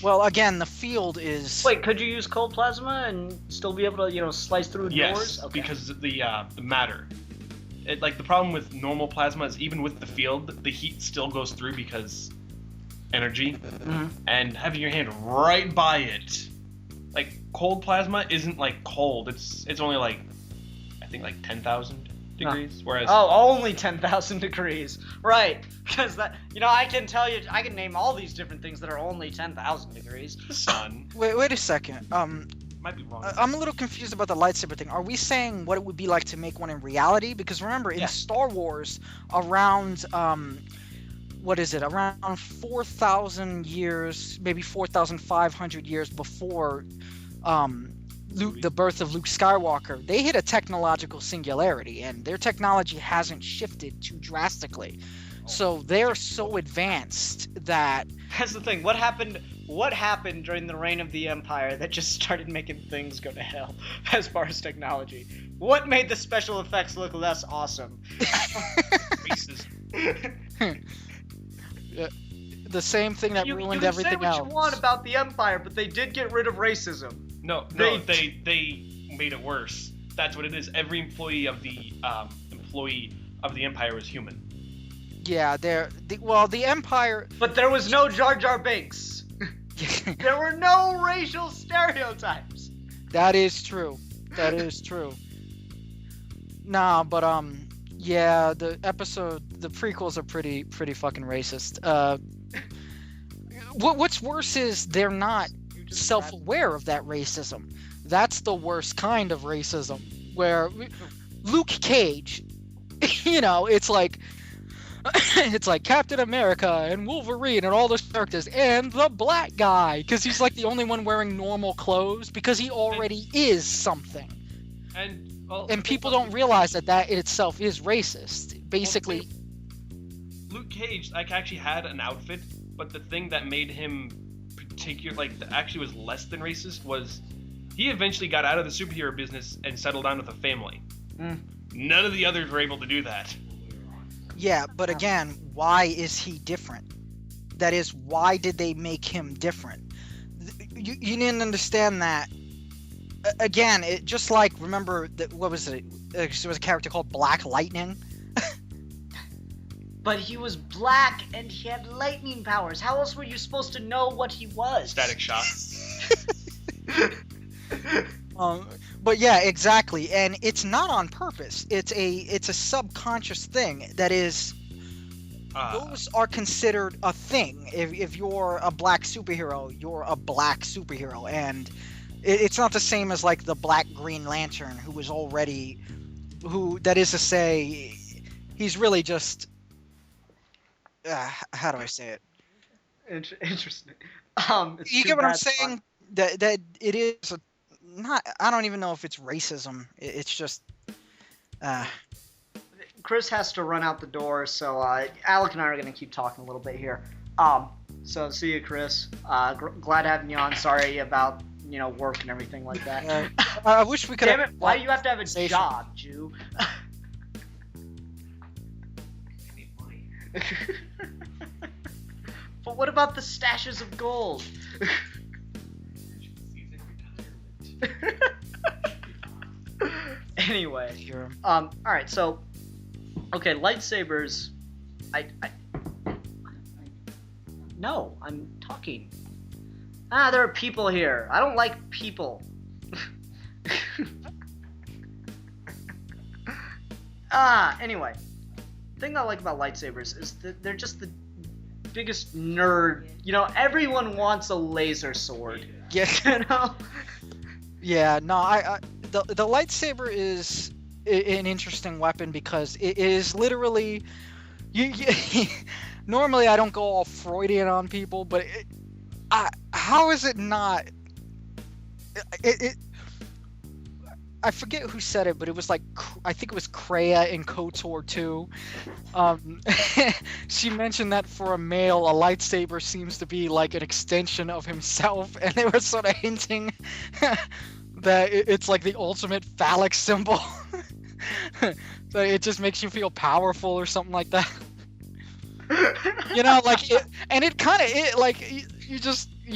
Well, again, the field is...
Wait, could you use cold plasma and still be able to slice through
Yes,
doors? Okay.
because the matter. Like the problem with normal plasma is even with the field, the heat still goes through because energy,
Mhm.
and having your hand right by it, like cold plasma isn't like cold. It's only like I think like 10,000 degrees, whereas
Oh, only 10,000 degrees. Right. Because that, I can tell you, I can name all these different things that are only 10,000 degrees.
the sun
Wait a second.
might be wrong.
I'm a little confused about the lightsaber thing. Are we saying what it would be like to make one in reality? Because remember, in
Yeah.
Star Wars, around around 4,000 years, maybe 4,500 years before the birth of Luke Skywalker, they hit a technological singularity, and their technology hasn't shifted too drastically. So they're so advanced that
That's the thing. What happened during the reign of the Empire that just started making things go to hell as far as technology? What made the special effects look less awesome?
Racist.
the same thing that
you
ruined
can
everything
say what
else.
you want about the Empire, but they did get rid of racism.
No, they made it worse. That's what it is. Every employee of the Empire was human.
Yeah, the Empire.
But there was no Jar Jar Binks. There were no racial stereotypes.
That is true. That is true. Nah, but Yeah, the prequels are pretty fucking racist. What's worse is they're not
You just
self-aware of that racism. That's the worst kind of racism, where Luke Cage, it's like it's like Captain America and Wolverine and all those characters and the black guy, because he's like the only one wearing normal clothes because he already is something.
And
People don't realize that in itself is racist. Basically,
Luke Cage actually had an outfit, but the thing that made him that actually was less than racist was he eventually got out of the superhero business and settled down with a family. None of the others were able to do that.
yeah, but again, why is he different? That is, why did they make him different? You didn't understand that. Again, it just like, remember that, what was it? There was a character called Black Lightning.
But he was black and he had lightning powers. How else were you supposed to know what he was?
Static Shock.
But yeah, exactly, and it's not on purpose. It's a subconscious thing that is. Those are considered a thing. If you're a black superhero, you're a black superhero, and it's not the same as like the Black Green Lantern, that is to say, he's really just. How do I say it?
Interesting.
You get what I'm saying? That it is not. I don't even know if it's racism. It's just.
Chris has to run out the door, so Alec and I are going to keep talking a little bit here. So see you, Chris. Glad having you on. Sorry about work and everything like that.
I wish we could.
Damn it! Why do you have to have a job, Jew? But what about the stashes of gold? Anyway, all right. So, okay, lightsabers. No, I'm talking. There are people here. I don't like people. Anyway. The thing I like about lightsabers is that they're just the biggest nerd. Everyone wants a laser sword.
Yeah. Yeah, no, the lightsaber is an interesting weapon because it is literally normally I don't go all Freudian on people, but how is it not I forget who said it, but it was like, I think it was Kreia in KOTOR 2. She mentioned that for a male, a lightsaber seems to be like an extension of himself, and they were sort of hinting that it's like the ultimate phallic symbol. So it just makes you feel powerful or something like that. Like it, and it kind of, like, you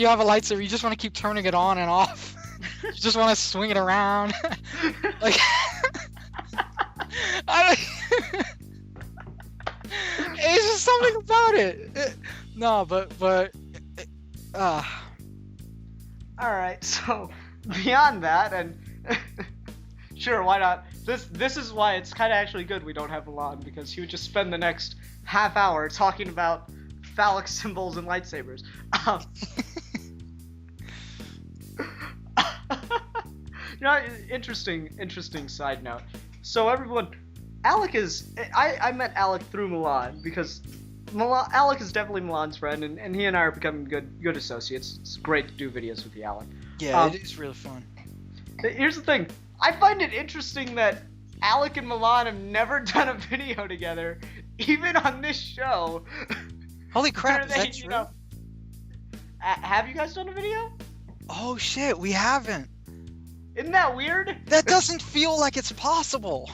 have a lightsaber, you just want to keep turning it on and off. You just want to swing it around. Like, it's just something about it. No, but
Alright, so beyond that, and sure, why not? This is why it's kind of actually good we don't have Milan, because he would just spend the next half hour talking about phallic symbols and lightsabers. Interesting side note. So everyone, Alec is. I met Alec through Milan because Alec is definitely Milan's friend, and he and I are becoming good associates. It's great to do videos with you, Alec.
Yeah, it is really fun.
Here's the thing. I find it interesting that Alec and Milan have never done a video together, even on this show.
Holy crap, is that true?
Have you guys done a video?
Oh shit, we haven't.
Isn't that weird?
That doesn't feel like it's possible.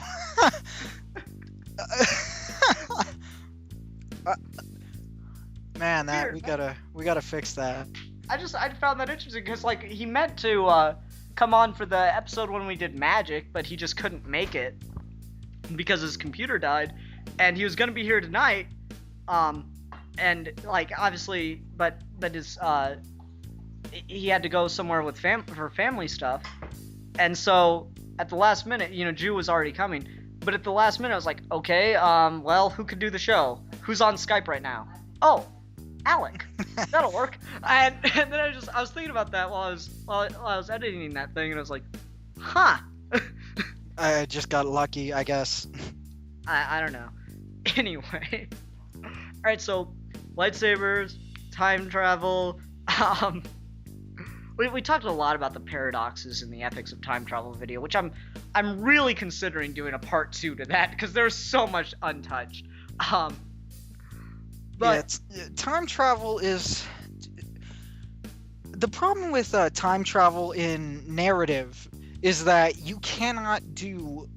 Man, we gotta fix that.
I found that interesting because like he meant to come on for the episode when we did Magic, but he just couldn't make it because his computer died, and he was gonna be here tonight. And like obviously, but his he had to go somewhere for family stuff, and so at the last minute, Jew was already coming. But at the last minute, I was like, okay, well, who could do the show? Who's on Skype right now? Oh, Alec. That'll work. And then I was thinking about that while I was editing that thing, and I was like, huh.
I just got lucky, I guess.
I don't know. Anyway. Alright, so lightsabers, time travel. We talked a lot about the paradoxes and the ethics of time travel video, which I'm really considering doing a part 2 to that because there's so much untouched. But
time travel is the problem with time travel in narrative is that you cannot do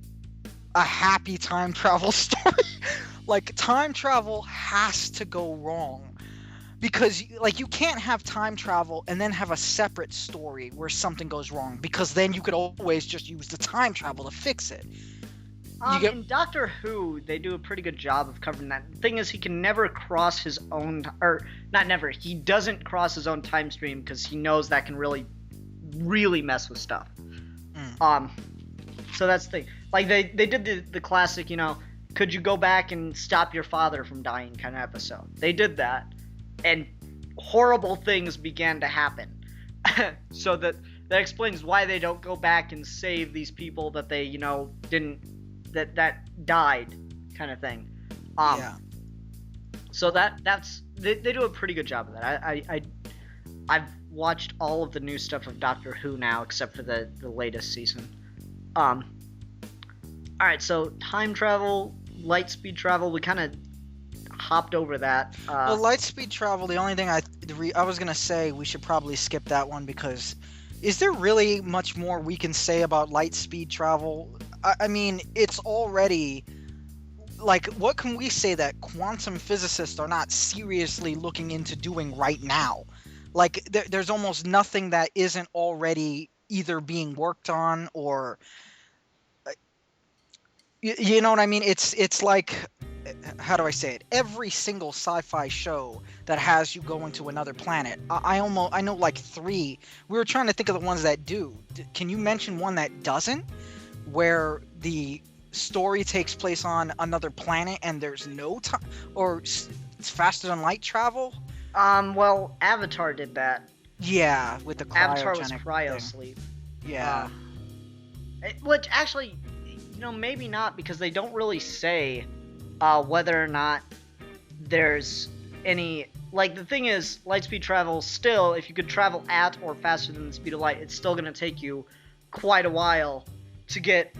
a happy time travel story. Like, time travel has to go wrong. Because, like, you can't have time travel and then have a separate story where something goes wrong. Because then you could always just use the time travel to fix it.
In Doctor Who, they do a pretty good job of covering that. The thing is, he can never cross his own... Or, not never. He doesn't cross his own time stream because he knows that can really, really mess with stuff. So that's the thing. Like, they did the classic, you know, could you go back and stop your father from dying kind of episode. They did that. And horrible things began to happen. So that explains why they don't go back and save these people that they, you know, that died kind of thing.
Yeah.
So that's they do a pretty good job of that. I've watched all of the new stuff of Doctor Who now except for the latest season. Alright, so time travel, light speed travel, we kind of hopped over that.
Well, light speed travel, the only thing I was going to say, we should probably skip that one because is there really much more we can say about light speed travel? I mean, it's already, like, what can we say that quantum physicists are not seriously looking into doing right now? Like, there's almost nothing that isn't already either being worked on or... You know what I mean? It's like, how do I say it? Every single sci-fi show that has you go into another planet, I know like 3. We were trying to think of the ones that do. Can you mention one that doesn't? Where the story takes place on another planet and there's no time, or it's faster than light travel?
Well, Avatar did that.
Yeah, with the
Avatar was
cryogenic
cryo
thing.
sleep.
Yeah.
Which actually, you know, maybe not because they don't really say whether or not there's any... Like, the thing is, lightspeed travel still, if you could travel at or faster than the speed of light, it's still going to take you quite a while to get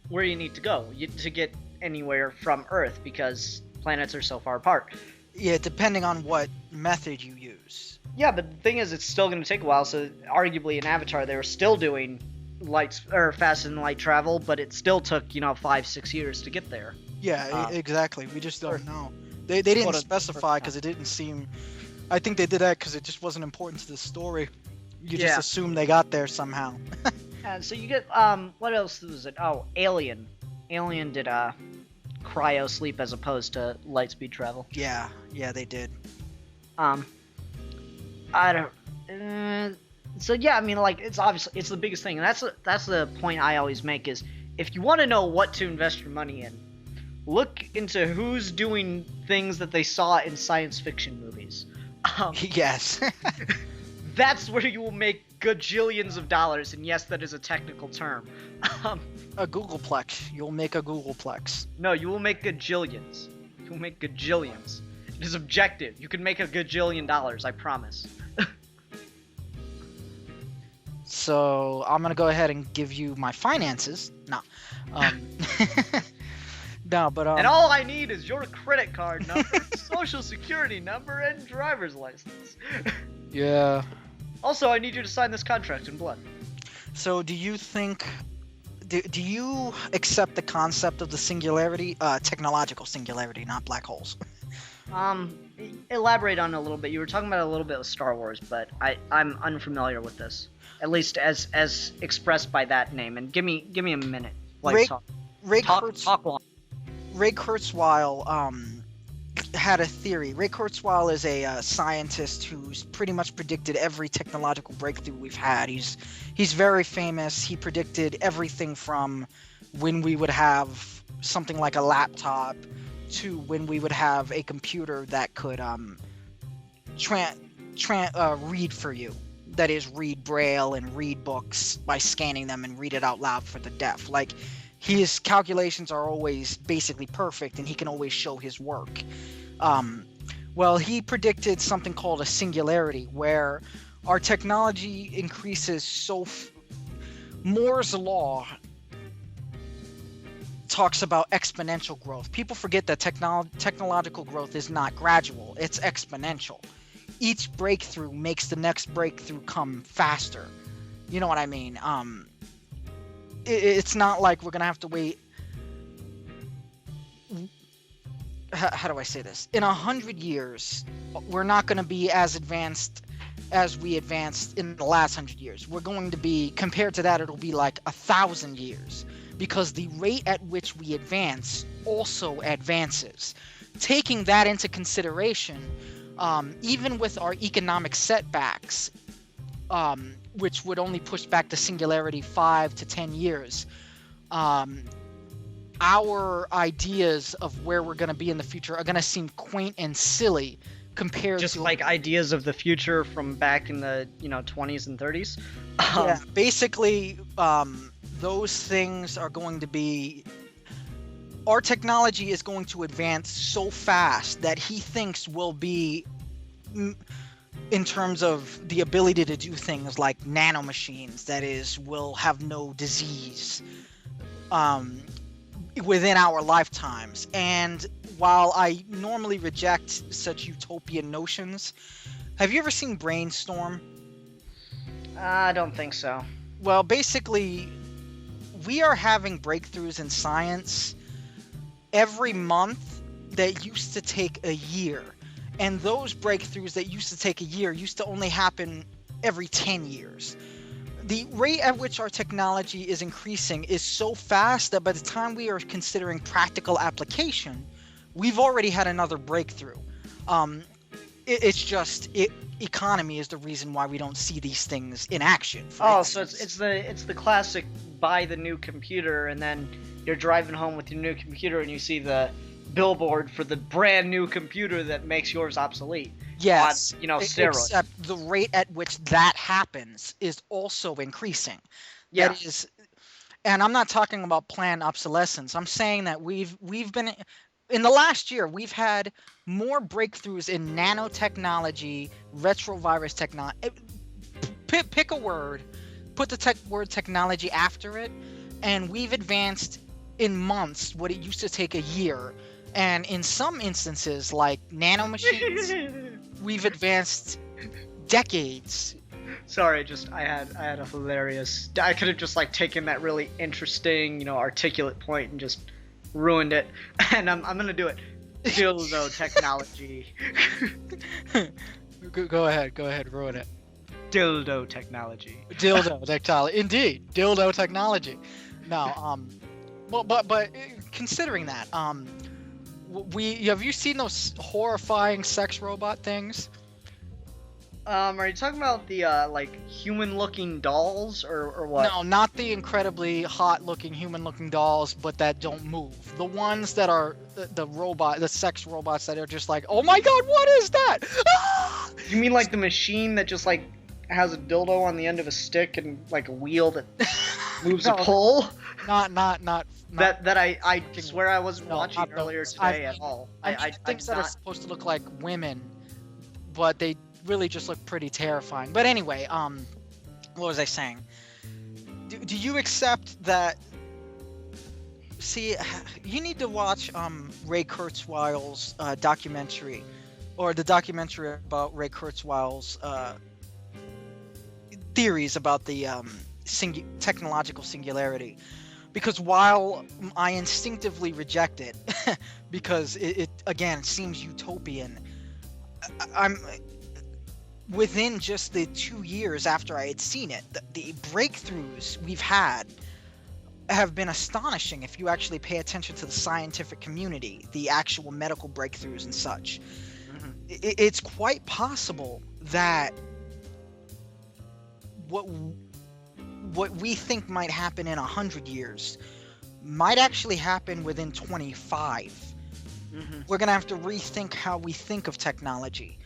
where you need to go, to get anywhere from Earth, because planets are so far apart.
Yeah, depending on what method you use.
Yeah, but the thing is, it's still going to take a while, so arguably in Avatar, they were still doing faster than light travel, but it still took, 5-6 years to get there.
Yeah, exactly. We just don't know. They didn't specify because it didn't seem... I think they did that because it just wasn't important to the story. You just assume they got there somehow.
And so you get, what else was it? Oh, Alien. Alien did, cryo sleep as opposed to light speed travel.
Yeah, they did.
I don't... so yeah, I mean, like, it's obviously, it's the biggest thing. And that's the point I always make is, if you want to know what to invest your money in, look into who's doing things that they saw in science fiction movies.
Yes.
That's where you will make gajillions of dollars, and yes, that is a technical term.
A Googleplex. You'll make a Googleplex.
No, you will make gajillions. You will make gajillions. It is objective. You can make a gajillion dollars, I promise.
So, I'm gonna go ahead and give you my finances. No. No, but
And all I need is your credit card number, social security number, and driver's license.
Yeah.
Also, I need you to sign this contract in blood.
So, do you think... Do you accept the concept of the singularity? Technological singularity, not black holes.
Elaborate on it a little bit. You were talking about it a little bit with Star Wars, but I'm unfamiliar with this. At least as expressed by that name. And give me a minute. Talk long.
Ray Kurzweil had a theory. Ray Kurzweil is a scientist who's pretty much predicted every technological breakthrough we've had. He's very famous. He predicted everything from when we would have something like a laptop to when we would have a computer that could read for you. That is, read Braille and read books by scanning them and read it out loud for the deaf. Like, his calculations are always basically perfect, and he can always show his work. Well, he predicted something called a singularity, where our technology increases so... Moore's law talks about exponential growth. People forget that technological growth is not gradual, it's exponential. Each breakthrough makes the next breakthrough come faster. You know what I mean? It's not like we're gonna have to wait. How do I say this? In 100 years, we're not gonna be as advanced as we advanced in the last 100 years. We're going to be, compared to that, it'll be like 1,000 years, because the rate at which we advance also advances. Taking that into consideration, even with our economic setbacks, which would only push back the singularity 5 to 10 years, our ideas of where we're going to be in the future are going to seem quaint and silly compared
Just
to...
like ideas of the future from back in the 20s and 30s.
Yeah, basically, those things are going to be... Our technology is going to advance so fast that he thinks will be, in terms of the ability to do things like nanomachines, that is, will have no disease within our lifetimes. And while I normally reject such utopian notions, have you ever seen Brainstorm?
I don't think so.
Well, basically, we are having breakthroughs in science every month that used to take a year. And those breakthroughs that used to take a year used to only happen every 10 years. The rate at which our technology is increasing is so fast that by the time we are considering practical application, we've already had another breakthrough. It's just economy is the reason why we don't see these things in action.
Oh, so it's the classic buy the new computer, and then you're driving home with your new computer and you see the billboard for the brand new computer that makes yours obsolete.
Yes,
on, steroids.
Except the rate at which that happens is also increasing.
Yeah.
That is, and I'm not talking about planned obsolescence. I'm saying that we've been in the last year, we've had more breakthroughs in nanotechnology, retrovirus technology. Pick a word, put the word technology after it, and we've advanced in months what it used to take a year. And in some instances, like nanomachines, we've advanced decades.
Sorry, I had a hilarious... I could have just taken that really interesting, articulate point and just ruined it. And I'm gonna do it. Dildo technology.
Go ahead, ruin it.
Dildo technology.
Dildo technology, indeed, dildo technology. Now, but considering that, have you seen those horrifying sex robot things?
Are you talking about the human-looking dolls or what?
No, not the incredibly hot-looking human-looking dolls, but that don't move. The ones that are the sex robots that are just like, oh my god, what is that? Ah!
You mean like the machine that just has a dildo on the end of a stick and a wheel that moves a pole?
Not
that I swear I wasn't watching earlier today at all.
I things that are supposed to look like women, but they really just look pretty terrifying. But anyway, what was I saying? Do you accept that? See, you need to watch Ray Kurzweil's documentary, or the documentary about Ray Kurzweil's theories about the technological singularity. Because while I instinctively reject it, because it again seems utopian, I'm within just the 2 years after I had seen it, the breakthroughs we've had have been astonishing if you actually pay attention to the scientific community, the actual medical breakthroughs and such. Mm-hmm. It's quite possible that what we think might happen in 100 years might actually happen within 25.
Mm-hmm.
We're gonna have to rethink how we think of technology.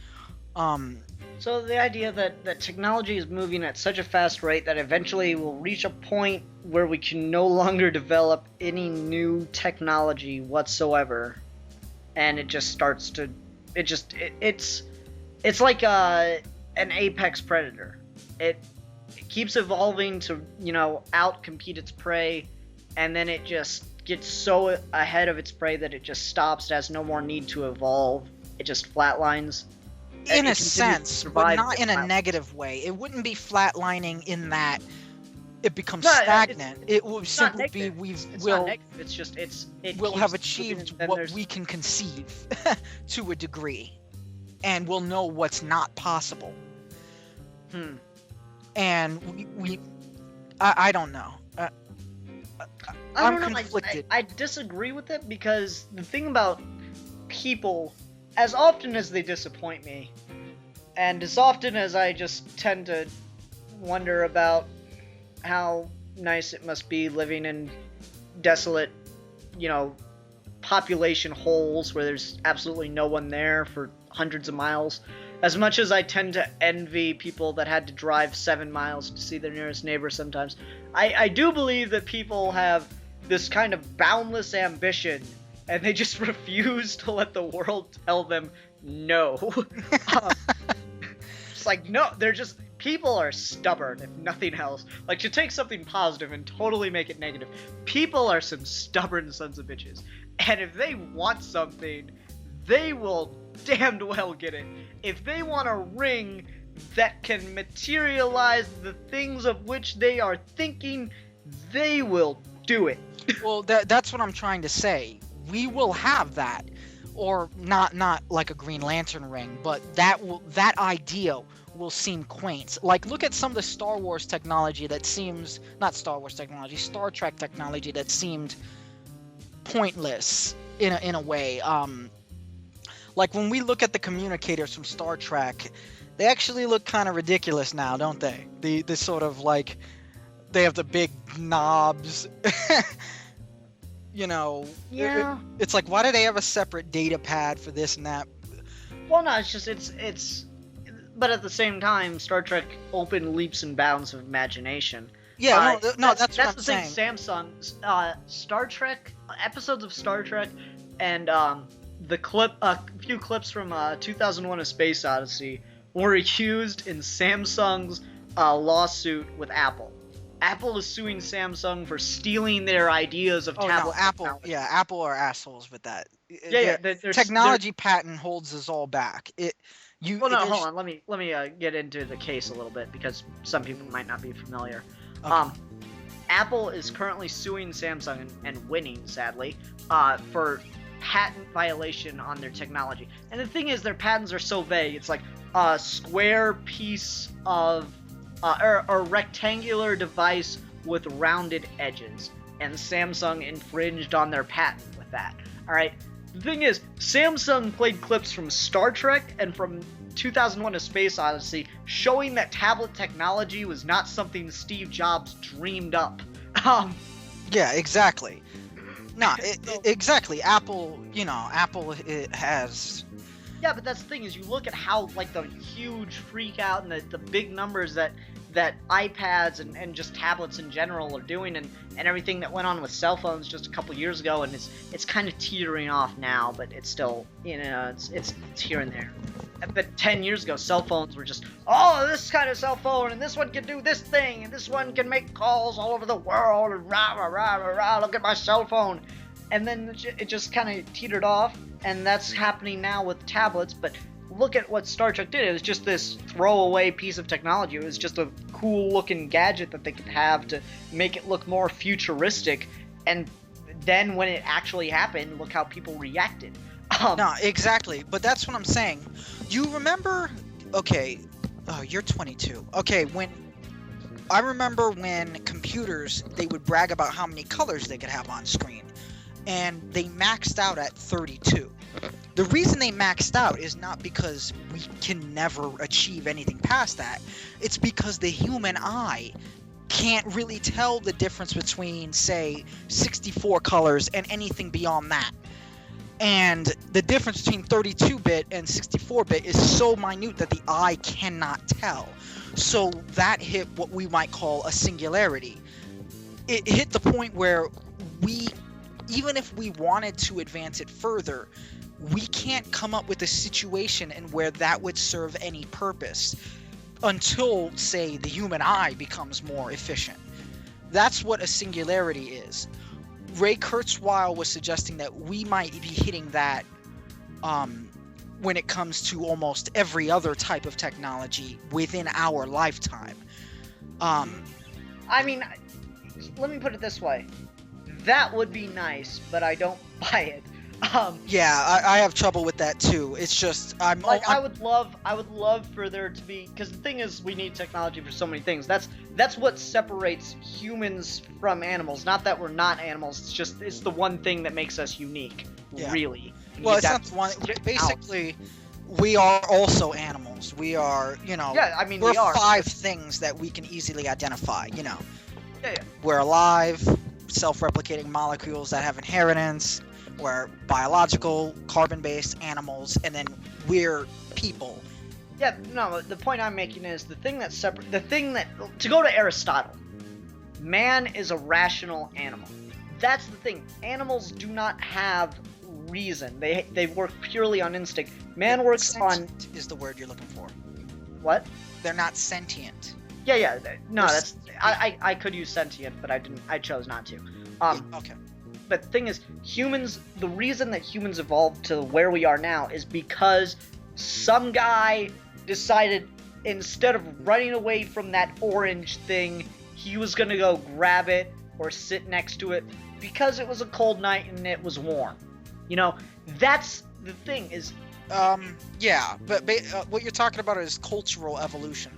So the idea that technology is moving at such a fast rate that eventually we'll reach a point where we can no longer develop any new technology whatsoever, and it just starts to, it's like an apex predator. It keeps evolving to outcompete its prey, and then it just gets so ahead of its prey that it just stops. It has no more need to evolve. It just flatlines.
In a sense, but not in a negative way. It wouldn't be flatlining in that it becomes stagnant. It will simply be we'll have achieved what we can conceive to a degree, and we'll know what's not possible. And I don't know. I'm conflicted.
I disagree with it, because the thing about people, as often as they disappoint me, and as often as I just tend to wonder about how nice it must be living in desolate, population holes where there's absolutely no one there for hundreds of miles, as much as I tend to envy people that had to drive 7 miles to see their nearest neighbor sometimes, I do believe that people have this kind of boundless ambition, and they just refuse to let the world tell them no. It's like, no, people are stubborn, if nothing else. Like, to take something positive and totally make it negative, people are some stubborn sons of bitches. And if they want something, they will damned well get it. If they want a ring that can materialize the things of which they are thinking, they will do it.
Well, that's what I'm trying to say. We will have that, or not like a Green Lantern ring, but that idea will seem quaint. Like, look at some of the Star Wars technology that seems Star Trek technology that seemed pointless in a way. Like when we look at the communicators from Star Trek, they actually look kind of ridiculous now, don't they? The sort of like, they have the big knobs.
Yeah.
It's like, why do they have a separate data pad for this and that?
Well, no, it's just it's. But at the same time, Star Trek opened leaps and bounds of imagination.
Yeah, that's what I'm
the
saying.
thing. Samsung, Star Trek episodes of Star Trek, and a few clips from 2001: A Space Odyssey were used in Samsung's lawsuit with Apple. Apple is suing Samsung for stealing their ideas of tablet technology.
Apple are assholes with that.
Their
technology patent holds us all back.
Hold on. Let me get into the case a little bit, because some people might not be familiar.
Okay.
Apple is currently suing Samsung and winning, sadly, for patent violation on their technology. And the thing is, their patents are so vague. It's like a square piece of or a rectangular device with rounded edges, and Samsung infringed on their patent with that. All right. The thing is, Samsung played clips from Star Trek and from 2001: A Space Odyssey, showing that tablet technology was not something Steve Jobs dreamed up.
Yeah, exactly. Exactly. Apple it has.
Yeah, but that's the thing, is you look at how, like, the huge freak out and the big numbers that iPads and just tablets in general are doing, and everything that went on with cell phones just a couple years ago, and it's kind of teetering off now, but it's still, it's here and there. But 10 years ago, cell phones were just, this kind of cell phone, and this one can do this thing, and this one can make calls all over the world, and rah, rah, rah, rah, rah, look at my cell phone. And then it just kind of teetered off, and that's happening now with tablets. But look at what Star Trek did. It was just this throwaway piece of technology. It was just a cool-looking gadget that they could have to make it look more futuristic. And then when it actually happened, look how people reacted.
No, exactly. But that's what I'm saying. You remember... Okay. Oh, you're 22. Okay, I remember when computers, they would brag about how many colors they could have on screen. And they maxed out at 32. The reason they maxed out is not because we can never achieve anything past that. It's because the human eye can't really tell the difference between, say, 64 colors and anything beyond that. And the difference between 32-bit and 64-bit is so minute that the eye cannot tell. So that hit what we might call a singularity. It hit the point where even if we wanted to advance it further, we can't come up with a situation in where that would serve any purpose until, say, the human eye becomes more efficient. That's what a singularity is. Ray Kurzweil was suggesting that we might be hitting that when it comes to almost every other type of technology within our lifetime.
I mean, let me put it this way. That would be nice, but I don't buy it.
Yeah, I have trouble with that too. It's just I
would love for there to be, because the thing is, we need technology for so many things. That's what separates humans from animals. Not that we're not animals. It's the one thing that makes us unique. Yeah. Really.
Well, it's not the one. Basically, we are also animals. We are,
Yeah, I mean,
we're
we are.
5 things that we can easily identify.
Yeah.
We're alive, self-replicating molecules that have inheritance. We're biological, carbon-based animals, and then we're people.
Yeah, no, the point I'm making is to go to Aristotle, man is a rational animal. That's the thing. Animals do not have reason. They work purely on instinct. Man works
sentient is the word you're looking for.
What?
They're not sentient.
Yeah. No, I could use sentient, but I chose not to.
Okay.
But the thing is, the reason that humans evolved to where we are now is because some guy decided, instead of running away from that orange thing, he was going to go grab it or sit next to it because it was a cold night and it was warm. That's the thing is...
Yeah, but what you're talking about is cultural evolution.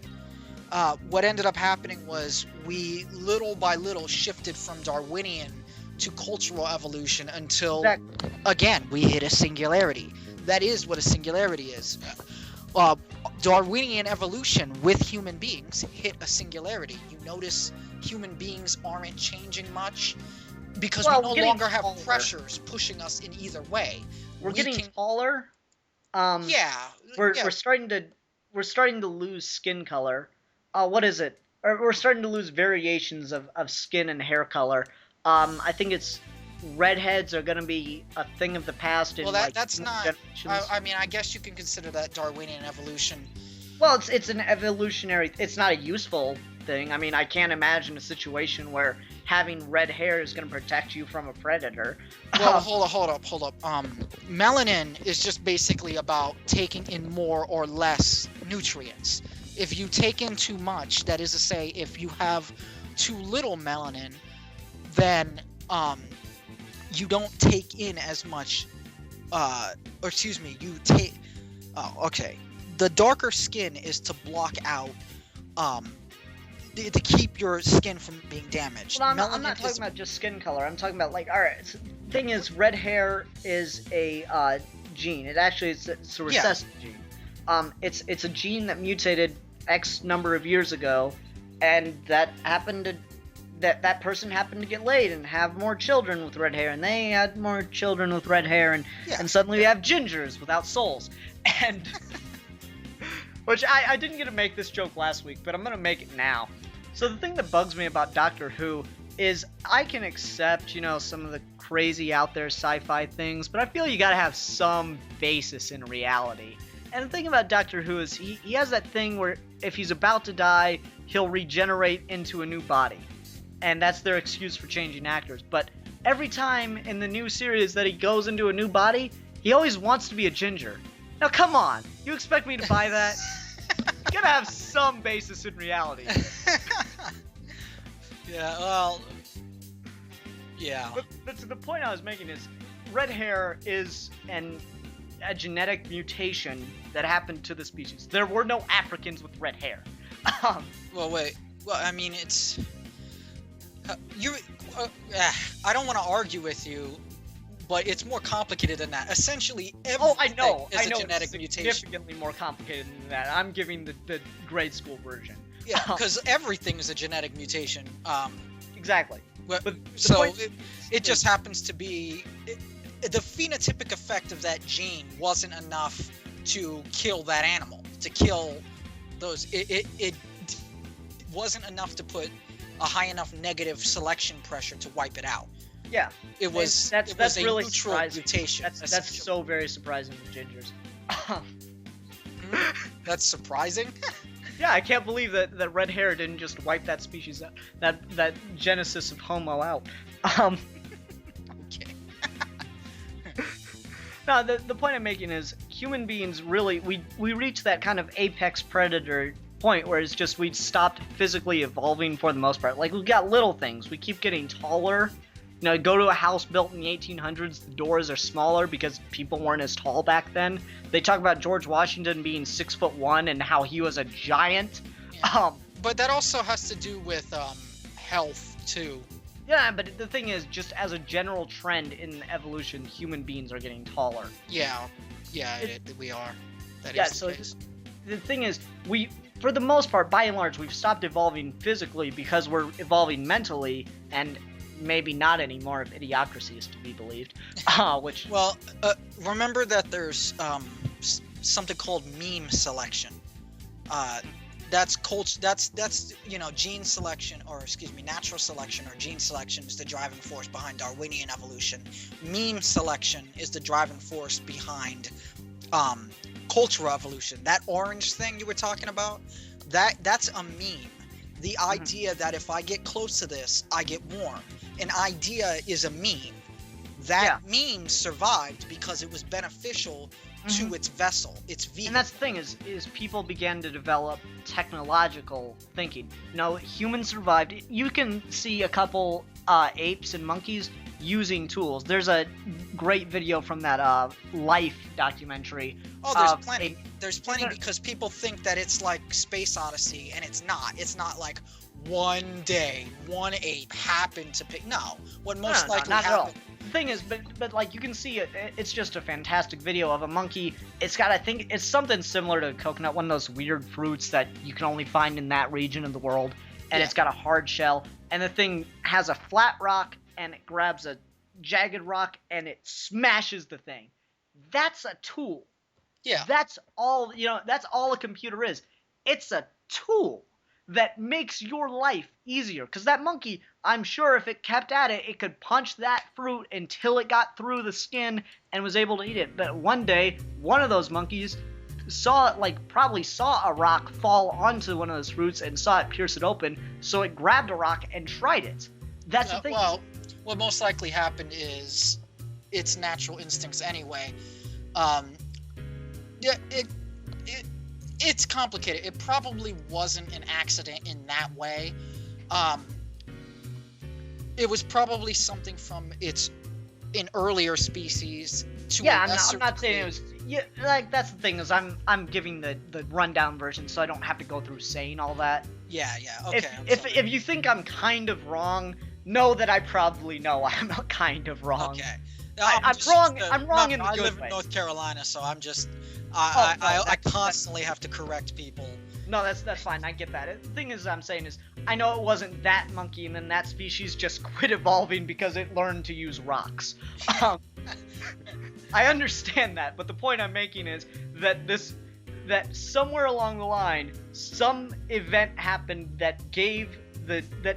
What ended up happening was we, little by little, shifted from Darwinian to cultural evolution until, again, we hit a singularity. That is what a singularity is. Darwinian evolution with human beings hit a singularity. You notice human beings aren't changing much because we no longer have pressures pushing us in either way.
We're getting taller. We're starting to lose skin color. What is it? We're starting to lose variations of skin and hair color. I think it's redheads are going to be a thing of the past.
That's not. I mean, I guess you can consider that Darwinian evolution.
Well, it's an evolutionary. It's not a useful thing. I mean, I can't imagine a situation where having red hair is going to protect you from a predator.
Well, hold up. Melanin is just basically about taking in more or less nutrients. If you take in too much, that is to say, if you have too little melanin, then you don't take in as much, the darker skin is to block out, to keep your skin from being damaged.
Well, I'm not talking about just skin color. I'm talking about, alright, thing is, red hair is a gene. It's a recessive gene. It's a gene that mutated X number of years ago, and that happened to... That person happened to get laid and have more children with red hair, and they had more children with red hair, and suddenly we have gingers without souls. And which I didn't get to make this joke last week, but I'm gonna make it now. So the thing that bugs me about Doctor Who is I can accept, some of the crazy out there sci-fi things, but I feel you gotta have some basis in reality. And the thing about Doctor Who is he has that thing where if he's about to die, he'll regenerate into a new body. And that's their excuse for changing actors. But every time in the new series that he goes into a new body, he always wants to be a ginger. Now, come on. You expect me to buy that? You gotta have some basis in reality.
Yeah, well... Yeah.
But the point I was making is, red hair is a genetic mutation that happened to the species. There were no Africans with red hair.
Well, wait. Well, I mean, it's... I don't want to argue with you, but it's more complicated than that. Essentially, everything is a genetic mutation.
Significantly more complicated than that. I'm giving the grade school version.
Yeah, because everything is a genetic mutation.
Exactly.
But
the
so
point
it just happens to be the phenotypic effect of that gene wasn't enough to kill that animal, to kill those. It wasn't enough to put a high enough negative selection pressure to wipe it out.
Yeah.
It was
That's
a
really
neutral
surprising.
mutation.
That's
essentially.
so very surprising to gingers.
That's surprising.
Yeah, I can't believe that red hair didn't just wipe that species out, that genesis of Homo out.
Okay.
No, the point I'm making is human beings really we reach that kind of apex predator point where it's just we stopped physically evolving for the most part. Like, we've got little things. We keep getting taller. You know, go to a house built in the 1800s, the doors are smaller because people weren't as tall back then. They talk about George Washington being 6'1" and how he was a giant.
Yeah. But that also has to do with health too.
Yeah, but the thing is, just as a general trend in evolution, human beings are getting taller.
Yeah, we are. That
Yeah,
is
so
the case.
the thing is, for the most part, by and large, we've stopped evolving physically because we're evolving mentally, and maybe not anymore if idiocracy is to be believed. Which
Well, remember that there's something called meme selection. That's gene selection, or excuse me, natural selection or gene selection is the driving force behind Darwinian evolution. Meme selection is the driving force behind cultural evolution. That orange thing you were talking about, that's a meme. The idea that if I get close to this, I get warm. An idea is a meme. That meme survived because it was beneficial to its vessel, its vehicle.
And that's the thing is people began to develop technological thinking. You know, humans survived. You can see a couple apes and monkeys using tools. There's a great video from that Life documentary.
Oh, there's plenty. There's plenty because people think that it's like Space Odyssey, and it's not. It's not like one day, one ape happened to pick. No, what most likely
not at all.
happened.
The thing is, but like you can see it, it's just a fantastic video of a monkey. It's got, I think, it's something similar to coconut, one of those weird fruits that you can only find in that region of the world, and it's got a hard shell, and the thing has a flat rock, and it grabs a jagged rock, and it smashes the thing. That's a tool.
Yeah.
That's all, that's all a computer is. It's a tool that makes your life easier. Because that monkey, I'm sure if it kept at it, it could punch that fruit until it got through the skin and was able to eat it. But one day, one of those monkeys probably saw a rock fall onto one of those fruits and saw it pierce it open, so it grabbed a rock and tried it. That's the thing.
Well, what most likely happened is its natural instincts anyway. It's complicated. It probably wasn't an accident in that way. It was probably something from an earlier species to a lesser
I'm not
degree.
saying it was. Yeah, like that's the thing is I'm giving the rundown version, so I don't have to go through saying all that.
Yeah. Okay.
If you think I'm kind of wrong, know that I probably know I'm kind of wrong.
Okay.
I'm wrong. I'm wrong in the
I
good
live
way.
in North Carolina, so I'm just I constantly have to correct people.
No, that's fine. I get that. The thing is, I'm saying is, I know it wasn't that monkey, and then that species just quit evolving because it learned to use rocks. I understand that, but the point I'm making is that somewhere along the line, some event happened that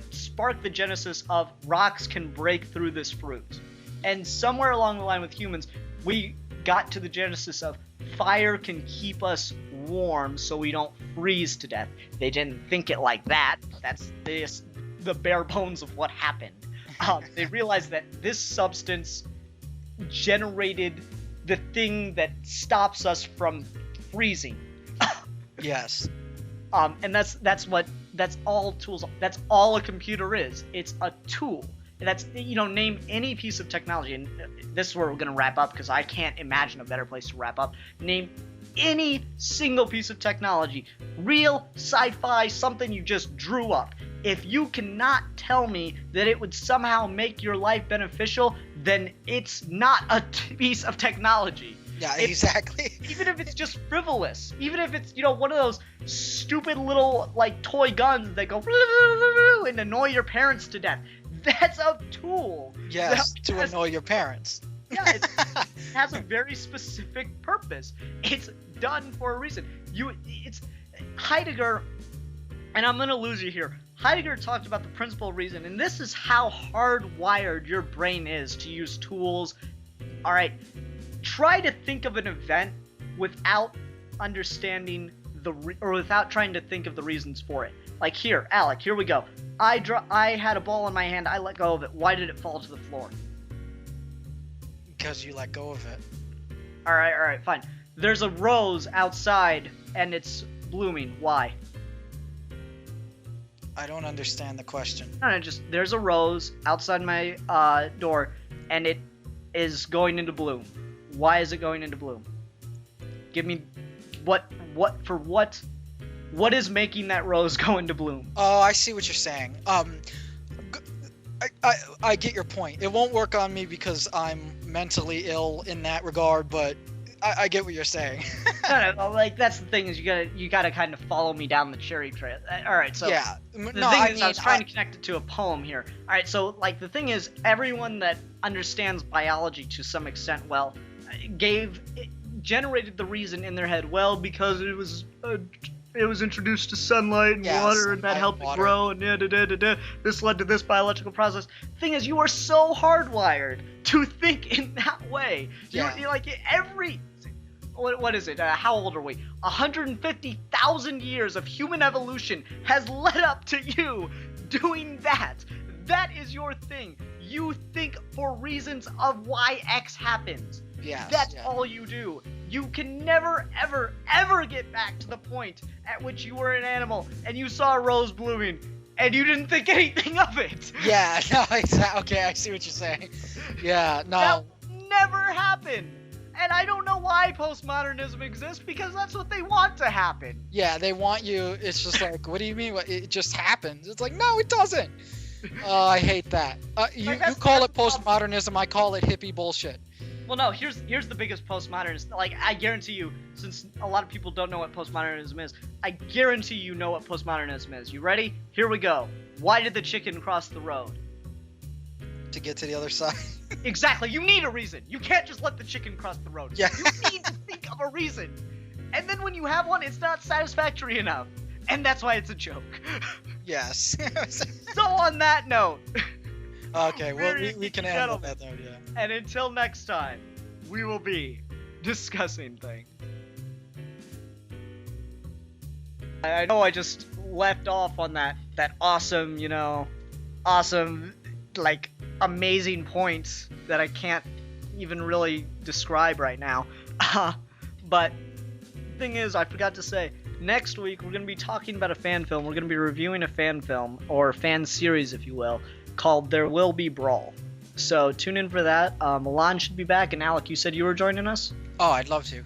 sparked the genesis of rocks can break through this fruit. And somewhere along the line with humans, we got to the genesis of fire can keep us warm so we don't freeze to death. They didn't think it like that. That's the bare bones of what happened. They realized that this substance generated the thing that stops us from freezing.
Yes.
And that's all tools. That's all a computer is. It's a tool. And that's, name any piece of technology, and this is where we're going to wrap up because I can't imagine a better place to wrap up. Name any single piece of technology, real, sci-fi, something you just drew up. If you cannot tell me that it would somehow make your life beneficial, then it's not a piece of technology.
Yeah,
It-
exactly.
Even if it's just frivolous, even if it's, one of those stupid little, like, toy guns that go and annoy your parents to death, that's a tool.
Yes,
That
to
has-
annoy your parents.
Yeah, it has a very specific purpose. It's done for a reason. It's Heidegger, and I'm gonna lose you here. Heidegger talked about the principal reason, and this is how hardwired your brain is to use tools. All right, try to think of an event without understanding or without trying to think of the reasons for it. Like here, Alec, here we go. I had a ball in my hand. I let go of it. Why did it fall to the floor?
Because you let go of it.
All right, fine. There's a rose outside, and it's blooming. Why?
I don't understand the question.
No, there's a rose outside my door, and it is going into bloom. Why is it going into bloom? Give me what is making that rose go into bloom?
Oh, I see what you're saying. I get your point. It won't work on me because I'm mentally ill in that regard, but I get what you're saying.
No, like that's the thing is you gotta kind of follow me down the cherry trail. All right, so
Yeah.
the
No,
thing
I
is,
mean,
I was trying to connect it to a poem here. All right, so like the thing is, everyone that understands biology to some extent, well, generated the reason in their head. Well, because it was introduced to sunlight and
Yes,
water, and that
sunlight,
helped it
water.
grow, and this led to this biological process. Thing is, you are so hardwired to think in that way.
Yeah.
You're like what is it? How old are we? 150,000 years of human evolution has led up to you doing that. That is your thing. You think for reasons of why X happens.
Yes,
That's
yeah.
all you do. You can never, ever, ever get back to the point at which you were an animal and you saw a rose blooming and you didn't think anything of it.
Yeah, no, exactly. Okay, I see what you're saying. Yeah, no.
That never happened. And I don't know why postmodernism exists, because that's what they want to happen.
Yeah, they want you. It's just like, what do you mean? It just happens. It's like, no, it doesn't. I hate that. You
that's
call it
the problem.
postmodernism. I call it hippie bullshit.
Well, no, here's the biggest postmodernist. Like, I guarantee you, since a lot of people don't know what postmodernism is, I guarantee you know what postmodernism is. You ready? Here we go. Why did the chicken cross the road?
To get to the other side.
Exactly. You need a reason. You can't just let the chicken cross the road.
Yeah.
You need to think of a reason. And then when you have one, it's not satisfactory enough. And that's why it's a joke.
Yes.
So on that note,
Okay, well,
Very
we can
geeky
handle
gentlemen.
that though, yeah.
and until next time, we will be discussing things. I know I just left off on that awesome, like, amazing point that I can't even really describe right now. But the thing is, I forgot to say, next week we're going to be talking about a fan film. We're going to be reviewing a fan film, or fan series, if you will, called There Will Be Brawl. So tune in for that. Milan should be back, and Alec, you said you were joining us?
Oh, I'd love to.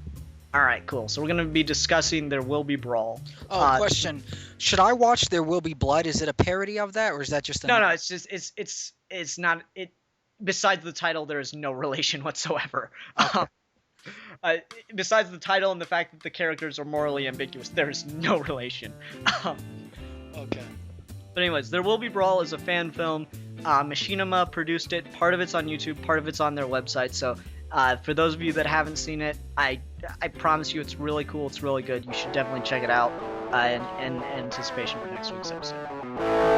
Alright, cool. So we're going to be discussing There Will Be Brawl.
Oh, question. Should I watch There Will Be Blood? Is it a parody of that, or is that just a...
No, it's just, it's not, besides the title, there is no relation whatsoever. Besides the title and the fact that the characters are morally ambiguous, there is no relation.
Okay.
But anyways, There Will Be Brawl is a fan film. Machinima produced it. Part of it's on YouTube, part of it's on their website. So for those of you that haven't seen it, I promise you it's really cool. It's really good. You should definitely check it out in anticipation for next week's episode.